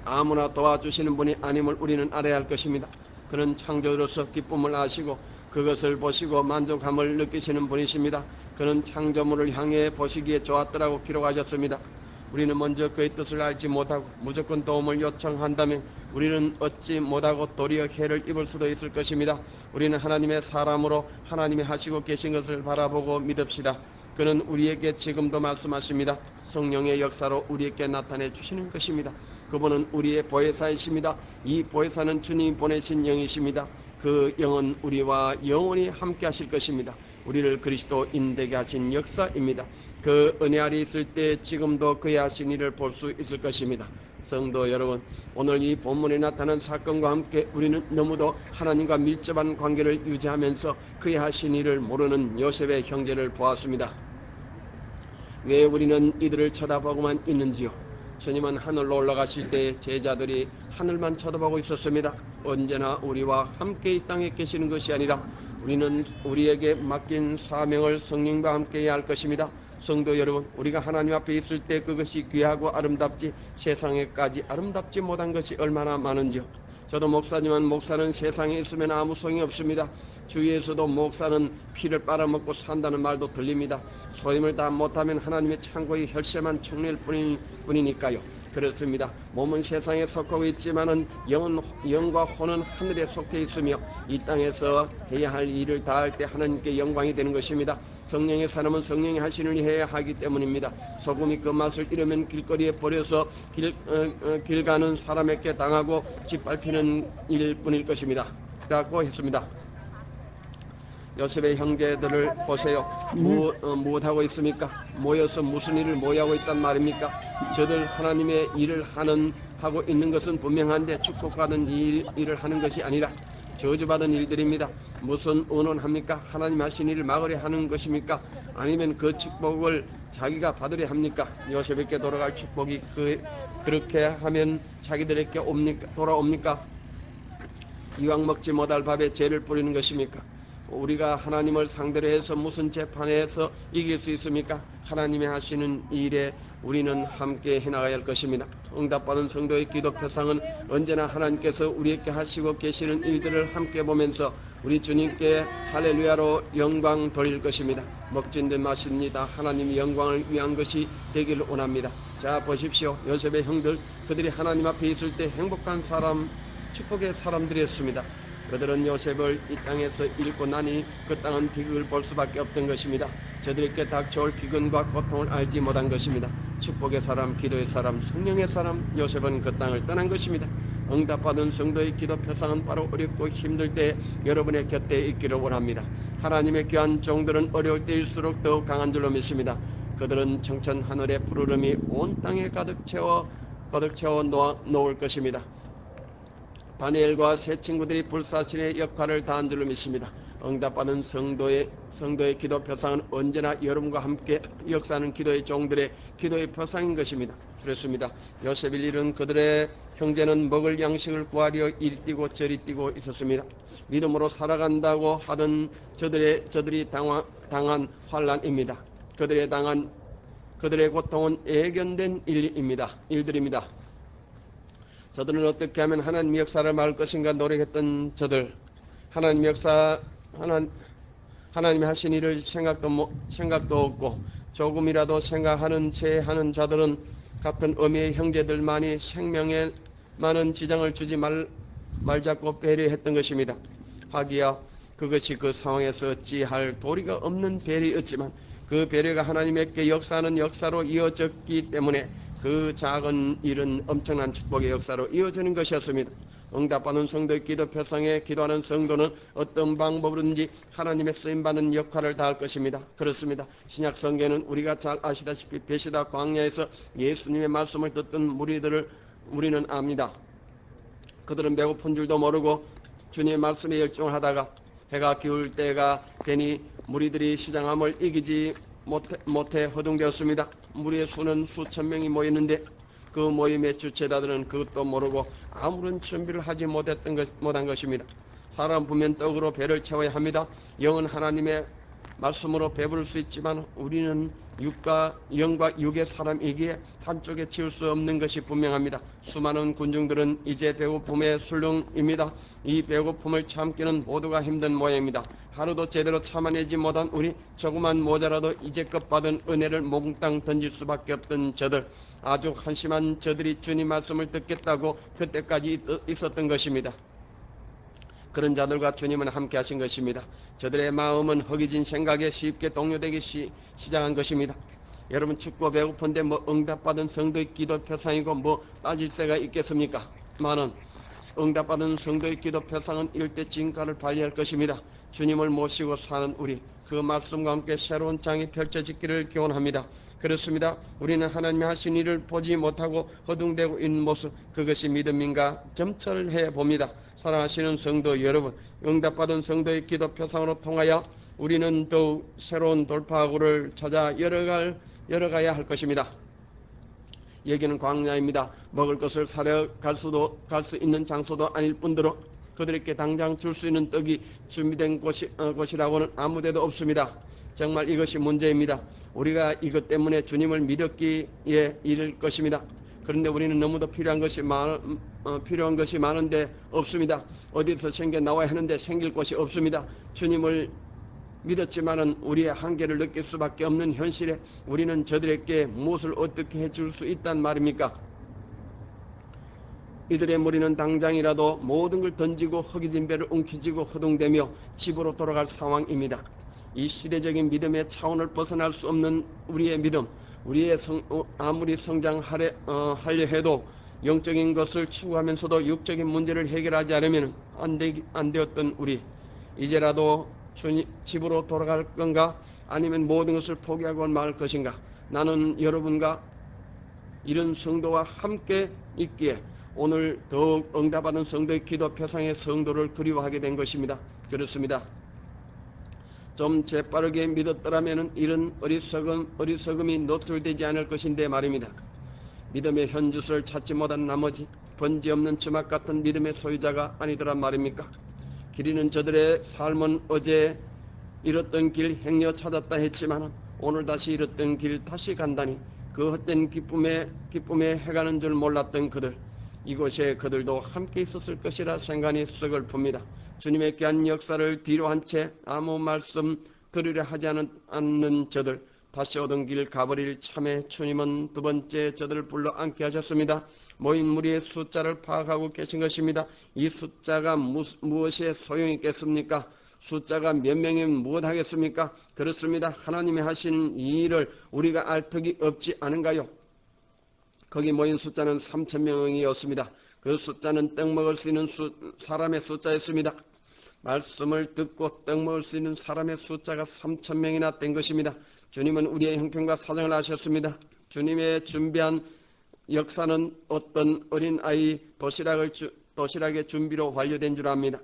아무나 도와주시는 분이 아님을 우리는 알아야 할 것입니다. 그는 창조로서 기쁨을 아시고 그것을 보시고 만족함을 느끼시는 분이십니다. 그는 창조물을 향해 보시기에 좋았더라고 기록하셨습니다. 우리는 먼저 그의 뜻을 알지 못하고 무조건 도움을 요청한다면 우리는 얻지 못하고 도리어 해를 입을 수도 있을 것입니다. 우리는 하나님의 사람으로 하나님이 하시고 계신 것을 바라보고 믿읍시다. 그는 우리에게 지금도 말씀하십니다. 성령의 역사로 우리에게 나타내 주시는 것입니다. 그분은 우리의 보혜사이십니다. 이 보혜사는 주님이 보내신 영이십니다. 그 영은 우리와 영원히 함께 하실 것입니다. 우리를 그리스도인 되게 하신 역사입니다. 그 은혜 아래 있을 때 지금도 그의 하신 일을 볼 수 있을 것입니다. 성도 여러분, 오늘 이 본문에 나타난 사건과 함께 우리는 너무도 하나님과 밀접한 관계를 유지하면서 그의 하신 일을 모르는 요셉의 형제를 보았습니다. 왜 우리는 이들을 쳐다보고만 있는지요? 주님은 하늘로 올라가실 때 제자들이 하늘만 쳐다보고 있었습니다. 언제나 우리와 함께 이 땅에 계시는 것이 아니라 우리는 우리에게 맡긴 사명을 성령과 함께 해야 할 것입니다. 성도 여러분, 우리가 하나님 앞에 있을 때 그것이 귀하고 아름답지 세상에까지 아름답지 못한 것이 얼마나 많은지요. 저도 목사지만 목사는 세상에 있으면 아무 소용이 없습니다. 주위에서도 목사는 피를 빨아먹고 산다는 말도 들립니다. 소임을 다 못하면 하나님의 창고의 혈세만 축낼 뿐이니까요. 그렇습니다. 몸은 세상에 속하고 있지만은 영과 혼은 하늘에 속해 있으며 이 땅에서 해야 할 일을 다할 때 하나님께 영광이 되는 것입니다. 성령의 사람은 성령이 하시는 일 해야 하기 때문입니다. 소금이 그 맛을 잃으면 길거리에 버려서 길 가는 사람에게 당하고 짓밟히는 일뿐일 것입니다. 라고 했습니다. 요셉의 형제들을 보세요. 무엇하고 있습니까? 모여서 무슨 일을 모여하고 있단 말입니까? 저들 하나님의 일을 하고 있는 것은 분명한데 축복받은 일을 하는 것이 아니라 저주받은 일들입니다. 무슨 의논합니까? 하나님 하신 일을 막으려 하는 것입니까? 아니면 그 축복을 자기가 받으려 합니까? 요셉에게 돌아갈 축복이 그렇게 하면 자기들에게 돌아옵니까? 이왕 먹지 못할 밥에 죄를 뿌리는 것입니까? 우리가 하나님을 상대로 해서 무슨 재판에서 이길 수 있습니까? 하나님이 하시는 일에 우리는 함께 해나가야 할 것입니다. 응답받은 성도의 기도 표상은 언제나 하나님께서 우리에게 하시고 계시는 일들을 함께 보면서 우리 주님께 할렐루야로 영광 돌릴 것입니다. 먹진 듯 마십니다. 하나님의 영광을 위한 것이 되기를 원합니다. 자, 보십시오. 요셉의 형들, 그들이 하나님 앞에 있을 때 행복한 사람, 축복의 사람들이었습니다. 그들은 요셉을 이 땅에서 잃고 나니 그 땅은 비극을 볼 수밖에 없던 것입니다. 저들에게 닥쳐올 비근과 고통을 알지 못한 것입니다. 축복의 사람, 기도의 사람, 성령의 사람, 요셉은 그 땅을 떠난 것입니다. 응답받은 성도의 기도 표상은 바로 어렵고 힘들 때 여러분의 곁에 있기를 원합니다. 하나님의 귀한 종들은 어려울 때일수록 더욱 강한 줄로 믿습니다. 그들은 청천 하늘의 푸르름이 온 땅에 가득 채워 놓을 것입니다. 다니엘과 세 친구들이 불사신의 역할을 다한 줄로 믿습니다. 응답받은 성도의 기도 표상은 언제나 여러분과 함께 역사하는 기도의 종들의 기도의 표상인 것입니다. 그렇습니다. 요셉을 잃은 그들의 형제는 먹을 양식을 구하려 이리 뛰고 저리 뛰고 있었습니다. 믿음으로 살아간다고 하던 저들이 당한 환난입니다. 그들의 고통은 예견된 일들입니다. 저들은 어떻게 하면 하나님의 역사를 막을 것인가 노력했던 저들, 하나님이 하신 일을 생각도 없고 조금이라도 생각하는 채 하는 자들은 같은 어미의 형제들만이 생명에 많은 지장을 주지 말자고 배려했던 것입니다. 하기야 그것이 그 상황에서 어찌할 도리가 없는 배려였지만 그 배려가 하나님께 역사하는 역사로 이어졌기 때문에 그 작은 일은 엄청난 축복의 역사로 이어지는 것이었습니다. 응답받은 성도의 기도 표상에 기도하는 성도는 어떤 방법으로든지 하나님의 쓰임받는 역할을 다할 것입니다. 그렇습니다. 신약 성경에는 우리가 잘 아시다시피 베시다 광야에서 예수님의 말씀을 듣던 무리들을 우리는 압니다. 그들은 배고픈 줄도 모르고 주님의 말씀에 열중을 하다가 해가 기울 때가 되니 무리들이 시장함을 이기지 못해 허둥대었습니다. 무리의 수는 수천 명이 모였는데 그 모임의 주체자들은 그것도 모르고 아무런 준비를 하지 못한 것입니다. 사람 보면 떡으로 배를 채워야 합니다. 영은 하나님의 말씀으로 배부를 수 있지만 우리는 영과 육의 사람이기에 한쪽에 치울 수 없는 것이 분명합니다. 수많은 군중들은 이제 배고픔의 술렁입니다. 이 배고픔을 참기는 모두가 힘든 모양입니다. 하루도 제대로 참아내지 못한 우리, 조그만 모자라도 이제껏 받은 은혜를 몽땅 던질 수밖에 없던 저들, 아주 한심한 저들이 주님 말씀을 듣겠다고 그때까지 있었던 것입니다. 그런 자들과 주님은 함께 하신 것입니다. 저들의 마음은 허기진 생각에 쉽게 동요되기 시작한 것입니다. 여러분, 춥고 배고픈데 응답받은 성도의 기도 표상이고 따질 새가 있겠습니까? 많은 응답받은 성도의 기도 표상은 일대 진가를 발휘할 것입니다. 주님을 모시고 사는 우리, 그 말씀과 함께 새로운 장이 펼쳐지기를 기원합니다. 그렇습니다. 우리는 하나님이 하신 일을 보지 못하고 허둥대고 있는 모습, 그것이 믿음인가 점철해 봅니다. 사랑하시는 성도 여러분, 응답받은 성도의 기도 표상으로 통하여 우리는 더욱 새로운 돌파구를 찾아 열어가야 할 것입니다. 여기는 광야입니다. 먹을 것을 사려 갈 수 있는 장소도 아닐 뿐더러 그들에게 당장 줄 수 있는 떡이 준비된 곳이라고는 아무데도 없습니다. 정말 이것이 문제입니다. 우리가 이것 때문에 주님을 믿었기에 이를 것입니다. 그런데 우리는 너무도 필요한 것이 많은데 없습니다. 어디서 생겨 나와야 하는데 생길 곳이 없습니다. 주님을 믿었지만은 우리의 한계를 느낄 수밖에 없는 현실에 우리는 저들에게 무엇을 어떻게 해줄 수 있단 말입니까? 이들의 무리는 당장이라도 모든 걸 던지고 허기진 배를 움켜쥐고 허둥대며 집으로 돌아갈 상황입니다. 이 시대적인 믿음의 차원을 벗어날 수 없는 우리의 믿음, 아무리 성장하려 해도 영적인 것을 추구하면서도 육적인 문제를 해결하지 않으면 안 되었던 우리, 이제라도 집으로 돌아갈 건가? 아니면 모든 것을 포기하고 말 것인가? 나는 여러분과 이런 성도와 함께 있기에 오늘 더욱 응답하는 성도의 기도 표상의 성도를 그리워하게 된 것입니다. 그렇습니다. 좀 재빠르게 믿었더라면 이런 어리석음이 노출되지 않을 것인데 말입니다. 믿음의 현주소를 찾지 못한 나머지 번지 없는 주막 같은 믿음의 소유자가 아니더란 말입니까? 길 잃은 저들의 삶은 어제 잃었던 길 행여 찾았다 했지만 오늘 다시 잃었던 길 다시 간다니 그 헛된 기쁨에 해가는 줄 몰랐던 그들, 이곳에 그들도 함께 있었을 것이라 생각이 서글픕니다. 주님의 귀한 역사를 뒤로 한 채 아무 말씀 들으려 하지 않는 저들, 다시 오던 길 가버릴 참에 주님은 두 번째 저들을 불러 앉게 하셨습니다. 모인 무리의 숫자를 파악하고 계신 것입니다. 이 숫자가 무엇에 소용이 있겠습니까? 숫자가 몇 명이면 무엇하겠습니까? 그렇습니다. 하나님이 하신 이 일을 우리가 알 턱이 없지 않은가요? 거기 모인 숫자는 3,000명이었습니다. 그 숫자는 떡 먹을 수 있는 사람의 숫자였습니다. 말씀을 듣고 떡 먹을 수 있는 사람의 숫자가 3,000명이나 된 것입니다. 주님은 우리의 형편과 사정을 아셨습니다. 주님의 준비한 역사는 어떤 어린아이 도시락의 준비로 완료된 줄 압니다.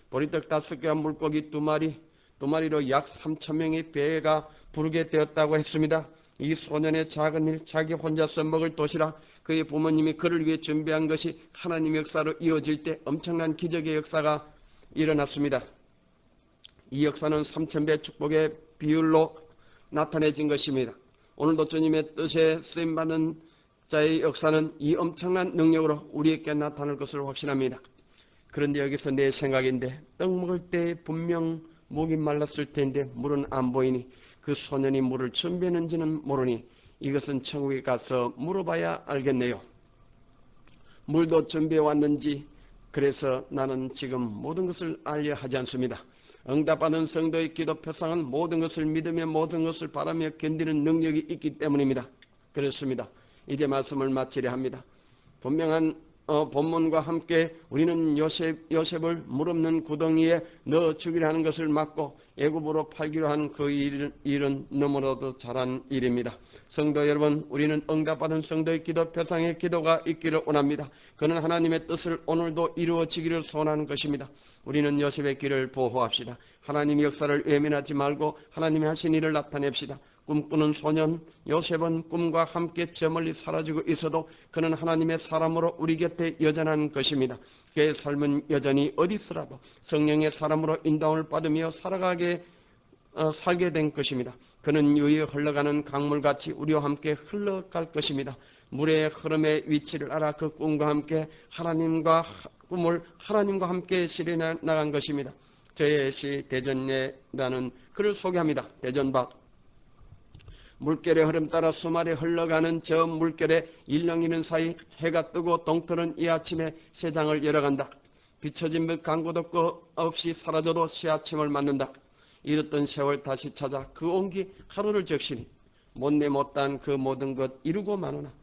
보리떡 5개와 물고기 2마리로 약 3,000명의 배가 부르게 되었다고 했습니다. 이 소년의 작은 일, 자기 혼자서 먹을 도시락, 그의 부모님이 그를 위해 준비한 것이 하나님의 역사로 이어질 때 엄청난 기적의 역사가 일어났습니다. 이 역사는 3,000배 축복의 비율로 나타내진 것입니다. 오늘도 주님의 뜻에 쓰임받는 자의 역사는 이 엄청난 능력으로 우리에게 나타날 것을 확신합니다. 그런데 여기서 내 생각인데 떡 먹을 때 분명 목이 말랐을 텐데 물은 안 보이니 그 소년이 물을 준비했는지는 모르니 이것은 천국에 가서 물어봐야 알겠네요. 물도 준비해 왔는지. 그래서 나는 지금 모든 것을 알려 하지 않습니다. 응답받은 성도의 기도 표상은 모든 것을 믿으며 모든 것을 바라며 견디는 능력이 있기 때문입니다. 그렇습니다. 이제 말씀을 마치려 합니다. 분명한 본문과 함께 우리는 요셉을 물없는 구덩이에 넣어 죽이려 하는 것을 막고 애굽으로 팔기로 한 그 일은 너무나도 잘한 일입니다. 성도 여러분, 우리는 응답받은 성도의 기도 표상의 기도가 있기를 원합니다. 그는 하나님의 뜻을 오늘도 이루어지기를 소원하는 것입니다. 우리는 요셉의 길을 보호합시다. 하나님의 역사를 외면하지 말고 하나님이 하신 일을 나타냅시다. 꿈꾸는 소년 요셉은 꿈과 함께 저 멀리 사라지고 있어도 그는 하나님의 사람으로 우리 곁에 여전한 것입니다. 그의 삶은 여전히 어디서라도 성령의 사람으로 인도함을 받으며 살게 된 것입니다. 그는 유유히 흘러가는 강물같이 우리와 함께 흘러갈 것입니다. 물의 흐름의 위치를 알아 그 꿈과 함께 꿈을 하나님과 함께 실현해 나간 것입니다. 저의 시 대전예라는 글을 소개합니다. 대전밭. 물결의 흐름 따라 수말에 흘러가는 저 물결에 일렁이는 사이 해가 뜨고 동틀은 이 아침에 세상을 열어간다. 비춰진 몇 강구도 없이 사라져도 새아침을 맞는다. 잃었던 세월 다시 찾아 그 온기 하루를 적시니 못내 못단 그 모든 것 이루고 마누나.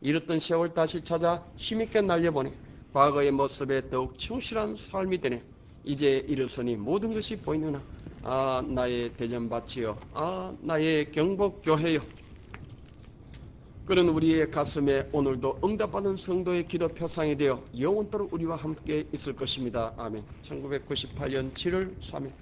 잃었던 세월 다시 찾아 힘있게 날려보니 과거의 모습에 더욱 충실한 삶이 되네. 이제 이르서니 모든 것이 보이느나 아 나의 대전밭이여, 아 나의 경복교회여. 그는 우리의 가슴에 오늘도 응답받은 성도의 기도 표상이 되어 영원토록 우리와 함께 있을 것입니다. 아멘. 1998년 7월 3일.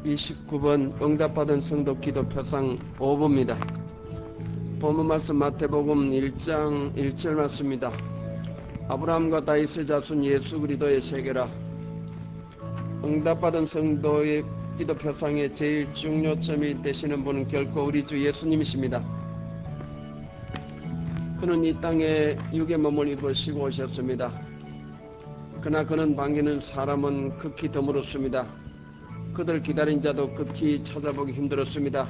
(29번) 응답받은 성도 기도 표상 5번입니다. 본문 말씀 마태복음 1장 1절 말씀입니다. 아브라함과 다윗의 자손 예수 그리스도의 세계라. 응답받은 성도의 기도 표상의 제일 중요점이 되시는 분은 결코 우리 주 예수님이십니다. 그는 이 땅에 육의 몸을 입으시고 오셨습니다. 그러나 그는 반기는 사람은 극히 드물었습니다. 그들 기다린 자도 극히 찾아보기 힘들었습니다.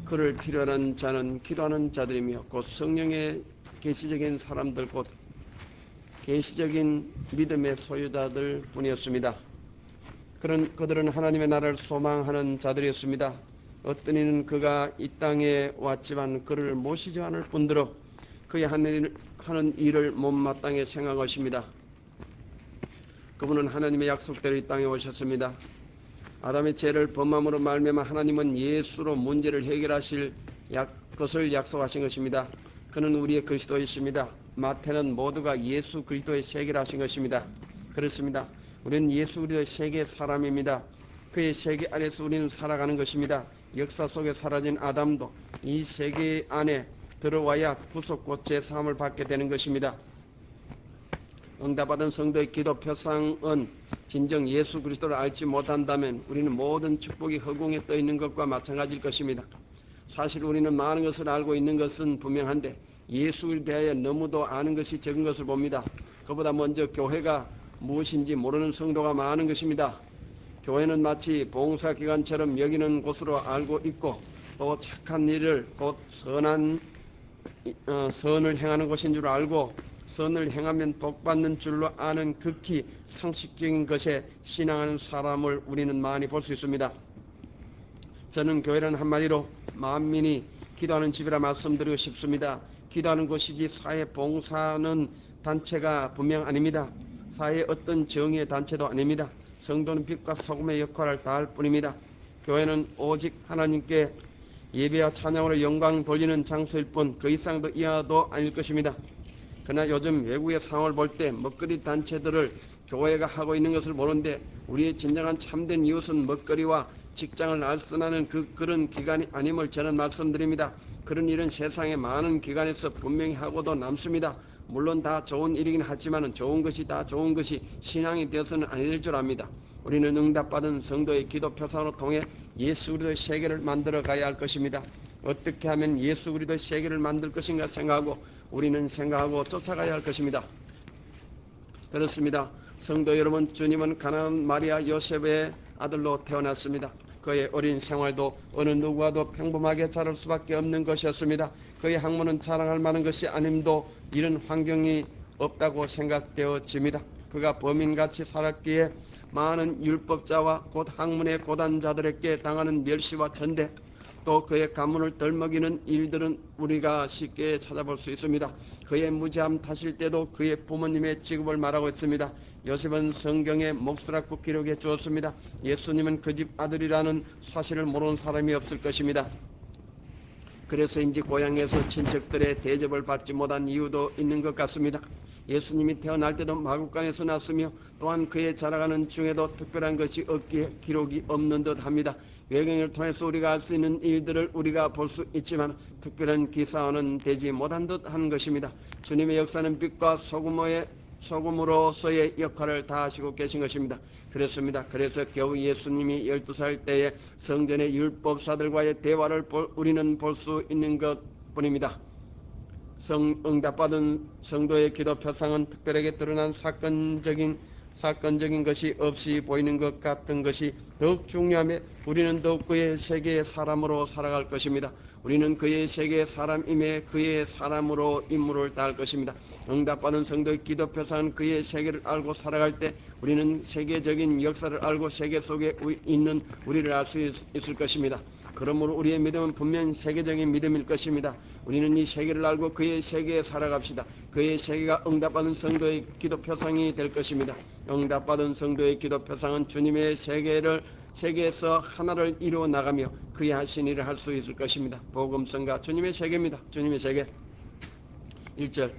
그를 필요한 자는 기도하는 자들이며 곧 성령의 계시적인 사람들, 곧 계시적인 믿음의 소유자들 뿐이었습니다. 그들은 하나님의 나라를 소망하는 자들이었습니다. 어떤 이는 그가 이 땅에 왔지만 그를 모시지 않을 뿐더러 그의 하는 일을 못마땅히 생각한 것입니다. 그분은 하나님의 약속대로 이 땅에 오셨습니다. 아담의 죄를 범함으로 말미암아 하나님은 예수로 문제를 해결하실 것을 약속하신 것입니다. 그는 우리의 그리스도이십니다. 마태는 모두가 예수 그리스도의 세계를 하신 것입니다. 그렇습니다. 우리는 예수 그리스도의 세계의 사람입니다. 그의 세계 안에서 우리는 살아가는 것입니다. 역사 속에 사라진 아담도 이 세계 안에 들어와야 구속고 제사함을 받게 되는 것입니다. 응답받은 성도의 기도 표상은 진정 예수 그리스도를 알지 못한다면 우리는 모든 축복이 허공에 떠 있는 것과 마찬가지일 것입니다. 사실 우리는 많은 것을 알고 있는 것은 분명한데 예수에 대하여 너무도 아는 것이 적은 것을 봅니다. 그보다 먼저 교회가 무엇인지 모르는 성도가 많은 것입니다. 교회는 마치 봉사기관처럼 여기는 곳으로 알고 있고 또 착한 일을 곧 선을 행하는 곳인 줄 알고 선을 행하면 복받는 줄로 아는 극히 상식적인 것에 신앙하는 사람을 우리는 많이 볼 수 있습니다. 저는 교회는 한마디로 만민이 기도하는 집이라 말씀드리고 싶습니다. 기도하는 곳이지 사회 봉사하는 단체가 분명 아닙니다. 사회의 어떤 정의의 단체도 아닙니다. 성도는 빛과 소금의 역할을 다할 뿐입니다. 교회는 오직 하나님께 예배와 찬양으로 영광 돌리는 장소일 뿐 그 이상도 이하도 아닐 것입니다. 그러나 요즘 외국의 상황을 볼 때 먹거리 단체들을 교회가 하고 있는 것을 보는데 우리의 진정한 참된 이웃은 먹거리와 직장을 알선하는 그런 기관이 아님을 저는 말씀드립니다. 그런 일은 세상의 많은 기관에서 분명히 하고도 남습니다. 물론 다 좋은 일이긴 하지만 좋은 것이 다 좋은 것이 신앙이 되어서는 아닐 줄 압니다. 우리는 응답받은 성도의 기도 표상으로 통해 예수 그리스도의 세계를 만들어 가야 할 것입니다. 어떻게 하면 예수 그리스도의 세계를 만들 것인가 생각하고 우리는 생각하고 쫓아가야 할 것입니다. 그렇습니다. 성도 여러분, 주님은 가나안 마리아 요셉의 아들로 태어났습니다. 그의 어린 생활도 어느 누구와도 평범하게 자랄 수밖에 없는 것이었습니다. 그의 학문은 자랑할 만한 것이 아님도 이런 환경이 없다고 생각되어집니다. 그가 범인같이 살았기에 많은 율법자와 곧 학문의 고단자들에게 당하는 멸시와 전대, 또 그의 가문을 덜먹이는 일들은 우리가 쉽게 찾아볼 수 있습니다. 그의 무지함 탓일 때도 그의 부모님의 직업을 말하고 있습니다. 요셉은 성경에 몫이라고 기록해 주었습니다. 예수님은 그 집 아들이라는 사실을 모르는 사람이 없을 것입니다. 그래서인지 고향에서 친척들의 대접을 받지 못한 이유도 있는 것 같습니다. 예수님이 태어날 때도 마구간에서 났으며 또한 그의 자라가는 중에도 특별한 것이 없기에 기록이 없는 듯합니다. 외경을 통해서 우리가 알 수 있는 일들을 우리가 볼 수 있지만 특별한 기사화는 되지 못한 듯한 것입니다. 주님의 역사는 빛과 소금으로서의 역할을 다하시고 계신 것입니다. 그렇습니다. 그래서 겨우 예수님이 12살 때에 성전의 율법사들과의 대화를 우리는 볼 수 있는 것뿐입니다. 응답받은 성도의 기도 표상은 특별하게 드러난 사건적인 것이 없이 보이는 것 같은 것이 더욱 중요하며 우리는 더욱 그의 세계의 사람으로 살아갈 것입니다. 우리는 그의 세계의 사람임에 그의 사람으로 임무를 다할 것입니다. 응답받은 성도의 기도 표상은 그의 세계를 알고 살아갈 때 우리는 세계적인 역사를 알고 세계 속에 있는 우리를 알 수 있을 것입니다. 그러므로 우리의 믿음은 분명 세계적인 믿음일 것입니다. 우리는 이 세계를 알고 그의 세계에 살아갑시다. 그의 세계가 응답받은 성도의 기도 표상이 될 것입니다. 응답받은 성도의 기도 표상은 주님의 세계에서 하나를 이루어 나가며 그의 하신 일을 할 수 있을 것입니다. 복음성가 주님의 세계입니다. 주님의 세계. 1절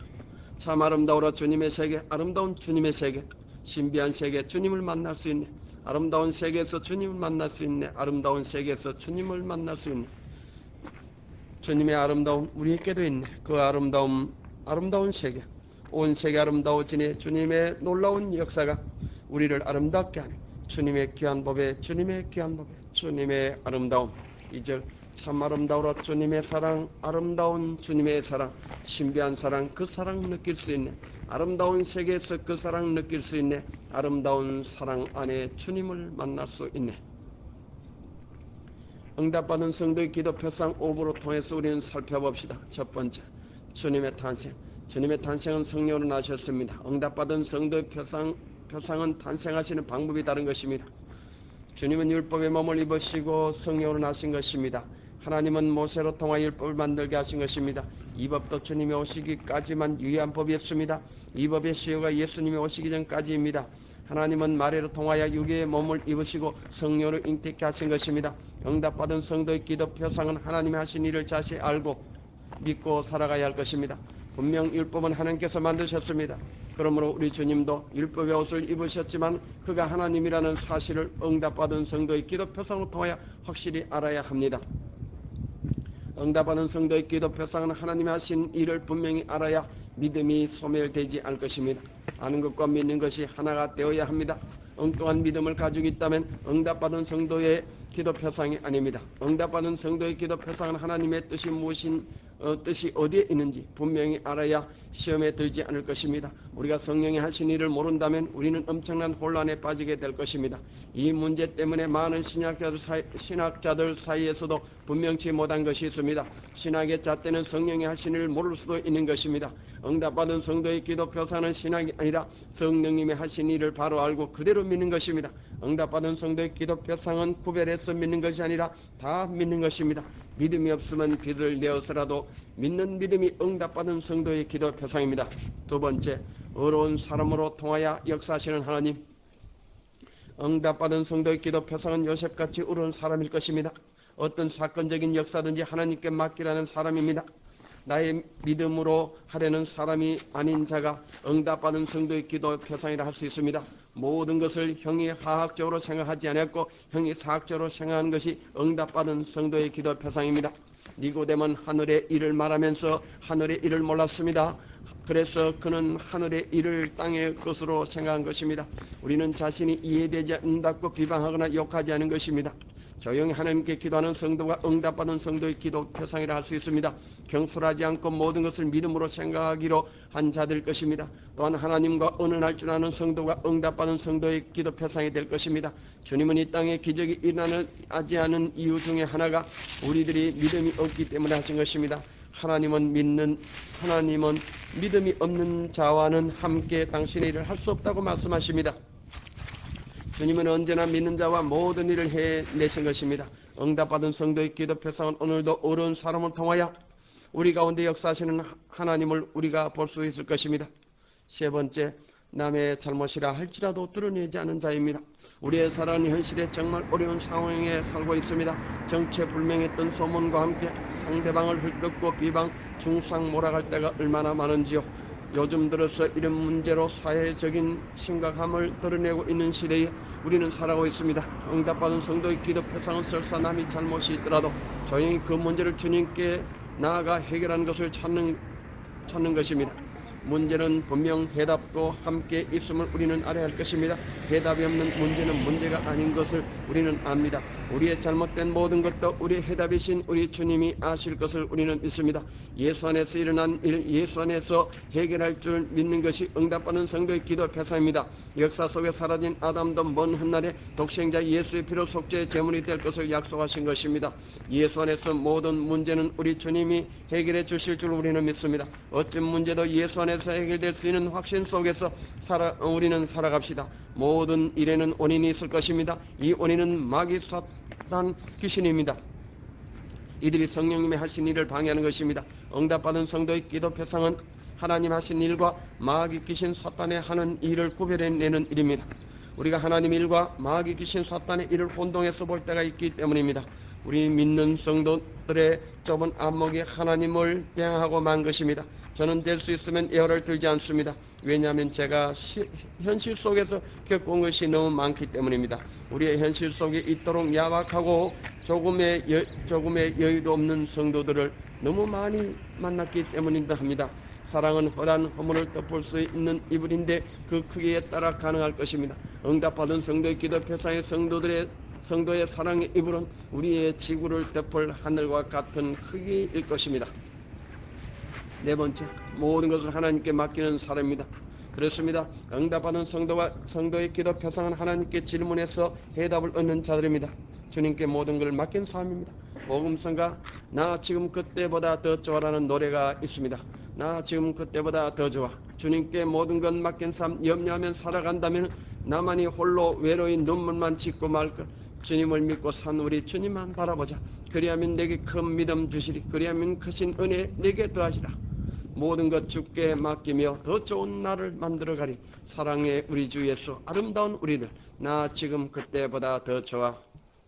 참 아름다우라 주님의 세계, 아름다운 주님의 세계, 신비한 세계, 주님을 만날 수 있네. 아름다운 세계에서 주님을 만날 수 있네. 아름다운 세계에서 주님을 만날 수 있네. 주님의 아름다움 우리에게도 있네. 그 아름다운 세계, 온 세계 아름다워지니 주님의 놀라운 역사가 우리를 아름답게 하네. 주님의 귀한 법에 주님의 아름다움. 2절 참 아름다우라 주님의 사랑, 아름다운 주님의 사랑, 신비한 사랑, 그 사랑 느낄 수 있네. 아름다운 세계에서 그 사랑 느낄 수 있네. 아름다운 사랑 안에 주님을 만날 수 있네. 응답받은 성도의 기도 표상 5부로 통해서 우리는 살펴봅시다. 첫 번째, 주님의 탄생. 주님의 탄생은 성령으로 나셨습니다. 응답받은 성도의 표상은 탄생하시는 방법이 다른 것입니다. 주님은 율법의 몸을 입으시고 성령으로 나신 것입니다. 하나님은 모세로 통하여 율법을 만들게 하신 것입니다. 이 법도 주님이 오시기까지만 유효한 법이었습니다. 이 법의 시효가 예수님이 오시기 전까지입니다. 하나님은 마리아로 통하여 육의 몸을 입으시고 성령으로 잉태케 하신 것입니다. 응답받은 성도의 기도 표상은 하나님이 하신 일을 자세히 알고 믿고 살아가야 할 것입니다. 분명 율법은 하나님께서 만드셨습니다. 그러므로 우리 주님도 율법의 옷을 입으셨지만 그가 하나님이라는 사실을 응답받은 성도의 기도 표상을 통하여 확실히 알아야 합니다. 응답받은 성도의 기도 표상은 하나님이 하신 일을 분명히 알아야 믿음이 소멸되지 않을 것입니다. 아는 것과 믿는 것이 하나가 되어야 합니다. 엉뚱한 믿음을 가지고 있다면 응답받은 성도의 기도 표상이 아닙니다. 응답받은 성도의 기도 표상은 하나님의 뜻이 뜻이 어디에 있는지 분명히 알아야 시험에 들지 않을 것입니다. 우리가 성령이 하신 일을 모른다면 우리는 엄청난 혼란에 빠지게 될 것입니다. 이 문제 때문에 많은 신학자들 사이에서도 분명치 못한 것이 있습니다. 신학의 잣대는 성령이 하신 일을 모를 수도 있는 것입니다. 응답받은 성도의 기도 표상은 신학이 아니라 성령님이 하신 일을 바로 알고 그대로 믿는 것입니다. 응답받은 성도의 기도 표상은 구별해서 믿는 것이 아니라 다 믿는 것입니다. 믿음이 없으면 빚을 내어서라도 믿는 믿음이 응답받은 성도의 기도 표상입니다. 두 번째, 어려운 사람으로 통하여 역사하시는 하나님. 응답받은 성도의 기도 표상은 요셉같이 어려운 사람일 것입니다. 어떤 사건적인 역사든지 하나님께 맡기라는 사람입니다. 나의 믿음으로 하려는 사람이 아닌 자가 응답받은 성도의 기도 표상이라 할 수 있습니다. 모든 것을 형이 화학적으로 생각하지 않았고 형이 사학적으로 생각하는 것이 응답받은 성도의 기도 표상입니다. 니고데모는 하늘의 일을 말하면서 하늘의 일을 몰랐습니다. 그래서 그는 하늘의 일을 땅의 것으로 생각한 것입니다. 우리는 자신이 이해되지 않는다고 비방하거나 욕하지 않은 것입니다. 조용히 하나님께 기도하는 성도가 응답받은 성도의 기도 표상이라 할 수 있습니다. 경솔하지 않고 모든 것을 믿음으로 생각하기로 한 자들 것입니다. 또한 하나님과 언언할 줄 아는 성도가 응답받은 성도의 기도 표상이 될 것입니다. 주님은 이 땅에 기적이 일어나지 않은 이유 중에 하나가 우리들이 믿음이 없기 때문에 하신 것입니다. 하나님은 믿음이 없는 자와는 함께 당신의 일을 할 수 없다고 말씀하십니다. 주님은 언제나 믿는 자와 모든 일을 해내신 것입니다. 응답받은 성도의 기도 표상은 오늘도 어려운 사람을 통하여 우리 가운데 역사하시는 하나님을 우리가 볼 수 있을 것입니다. 세 번째, 남의 잘못이라 할지라도 드러내지 않은 자입니다. 우리의 살아가는 현실에 정말 어려운 상황에 살고 있습니다. 정체불명했던 소문과 함께 상대방을 헐뜯고 비방, 중상 몰아갈 때가 얼마나 많은지요. 요즘 들어서 이런 문제로 사회적인 심각함을 드러내고 있는 시대에 우리는 살아가고 있습니다. 응답받은 성도의 기도 표상은 설사 남이 잘못이 있더라도 조용히 그 문제를 주님께 나아가 해결하는 것을 찾는 것입니다. 문제는 분명 해답도 함께 있음을 우리는 알아야 할 것입니다. 해답이 없는 문제는 문제가 아닌 것을 우리는 압니다. 우리의 잘못된 모든 것도 우리의 해답이신 우리 주님이 아실 것을 우리는 믿습니다. 예수 안에서 일어난 일, 예수 안에서 해결할 줄 믿는 것이 응답받는 성도의 기도 표상입니다. 역사 속에 사라진 아담도 먼 훗날에 독생자 예수의 피로 속죄의 제물이 될 것을 약속하신 것입니다. 예수 안에서 모든 문제는 우리 주님이 해결해 주실 줄 우리는 믿습니다. 어떤 문제도 예수 안에서 해결될 수 있는 확신 속에서 우리는 살아갑시다. 모든 일에는 원인이 있을 것입니다. 이 원인은 마귀 사탄 귀신입니다. 이들이 성령님이 하신 일을 방해하는 것입니다. 응답받은 성도의 기도 표상은 하나님 하신 일과 마귀 귀신 사탄의 하는 일을 구별해내는 일입니다. 우리가 하나님 일과 마귀 귀신 사탄의 일을 혼동해서 볼 때가 있기 때문입니다. 우리 믿는 성도들의 좁은 안목이 하나님을 대항하고 만 것입니다. 저는 될 수 있으면 예화를 들지 않습니다. 왜냐하면 제가 현실 속에서 겪은 것이 너무 많기 때문입니다. 우리의 현실 속에 이토록 야박하고 조금의 여유도 없는 성도들을 너무 많이 만났기 때문이다 합니다. 사랑은 허란 허물을 덮을 수 있는 이불인데 그 크기에 따라 가능할 것입니다. 응답받은 성도의 기도 표상의 성도의 사랑의 이불은 우리의 지구를 덮을 하늘과 같은 크기일 것입니다. 네 번째, 모든 것을 하나님께 맡기는 사람입니다. 그렇습니다. 응답받은 성도의 기도 표상은 하나님께 질문해서 해답을 얻는 자들입니다. 주님께 모든 것을 맡긴 사람입니다. 복음성가 나 지금 그때보다 더 좋아라는 노래가 있습니다. 나 지금 그때보다 더 좋아. 주님께 모든 것 맡긴 삶 염려하면 살아간다면 나만이 홀로 외로이 눈물만 짓고 말걸. 주님을 믿고 산 우리 주님만 바라보자. 그리하면 내게 큰 믿음 주시리. 그리하면 크신 은혜 내게 더하시라. 모든 것 주께 맡기며 더 좋은 날을 만들어가리. 사랑의 우리 주 예수, 아름다운 우리들, 나 지금 그때보다 더 좋아.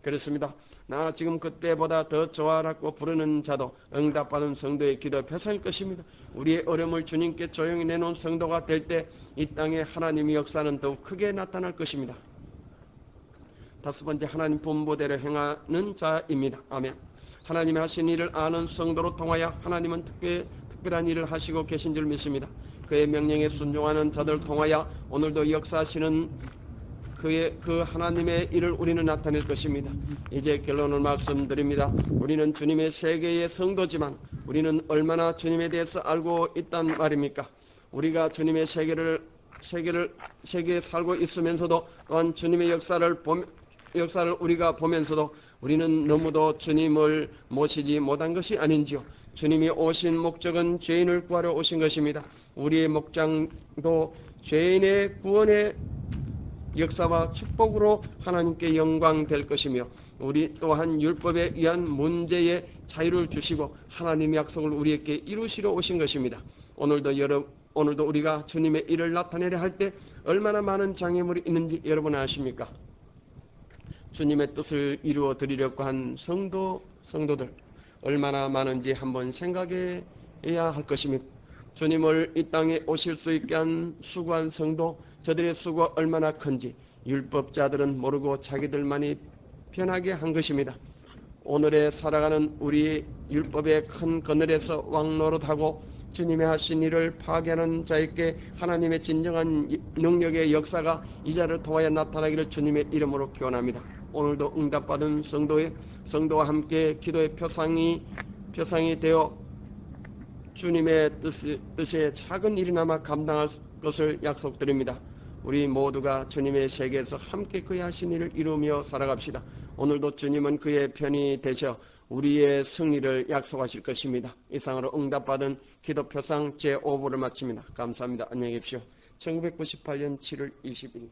그렇습니다. 나 지금 그때보다 더 좋아라고 부르는 자도 응답받은 성도의 기도의 표상일 것입니다. 우리의 어려움을 주님께 조용히 내놓은 성도가 될 때 이 땅에 하나님의 역사는 더욱 크게 나타날 것입니다. 다섯 번째, 하나님 분보대로 행하는 자입니다. 아멘. 하나님이 하신 일을 아는 성도로 통하여 하나님은 특별한 일을 하시고 계신 줄 믿습니다. 그의 명령에 순종하는 자들 통하여 오늘도 역사하시는 그 하나님의 일을 우리는 나타낼 것입니다. 이제 결론을 말씀드립니다. 우리는 주님의 세계의 성도지만 우리는 얼마나 주님에 대해서 알고 있단 말입니까? 우리가 주님의 세계에 살고 있으면서도 또한 주님의 역사를 우리가 보면서도 우리는 너무도 주님을 모시지 못한 것이 아닌지요. 주님이 오신 목적은 죄인을 구하러 오신 것입니다. 우리의 목장도 죄인의 구원의 역사와 축복으로 하나님께 영광 될 것이며, 우리 또한 율법에 의한 문제의 자유를 주시고 하나님의 약속을 우리에게 이루시러 오신 것입니다. 오늘도 우리가 주님의 일을 나타내려 할 때 얼마나 많은 장애물이 있는지 여러분 아십니까? 주님의 뜻을 이루어 드리려고 한 성도들 얼마나 많은지 한번 생각해야 할 것입니다. 주님을 이 땅에 오실 수 있게 한 수고한 성도, 저들의 수고가 얼마나 큰지 율법자들은 모르고 자기들만이 편하게 한 것입니다. 오늘에 살아가는 우리 율법의 큰 그늘에서 왕노릇하고 주님의 하신 일을 파괴하는 자에게 하나님의 진정한 능력의 역사가 이 자를 통하여 나타나기를 주님의 이름으로 기원합니다. 오늘도 응답받은 성도와 함께 기도의 표상이 되어 주님의 뜻에 작은 일이나마 감당할 것을 약속드립니다. 우리 모두가 주님의 세계에서 함께 그의 하신 일을 이루며 살아갑시다. 오늘도 주님은 그의 편이 되셔 우리의 승리를 약속하실 것입니다. 이상으로 응답받은 기도 표상 제5부를 마칩니다. 감사합니다. 안녕히 계십시오. 1998년 7월 20일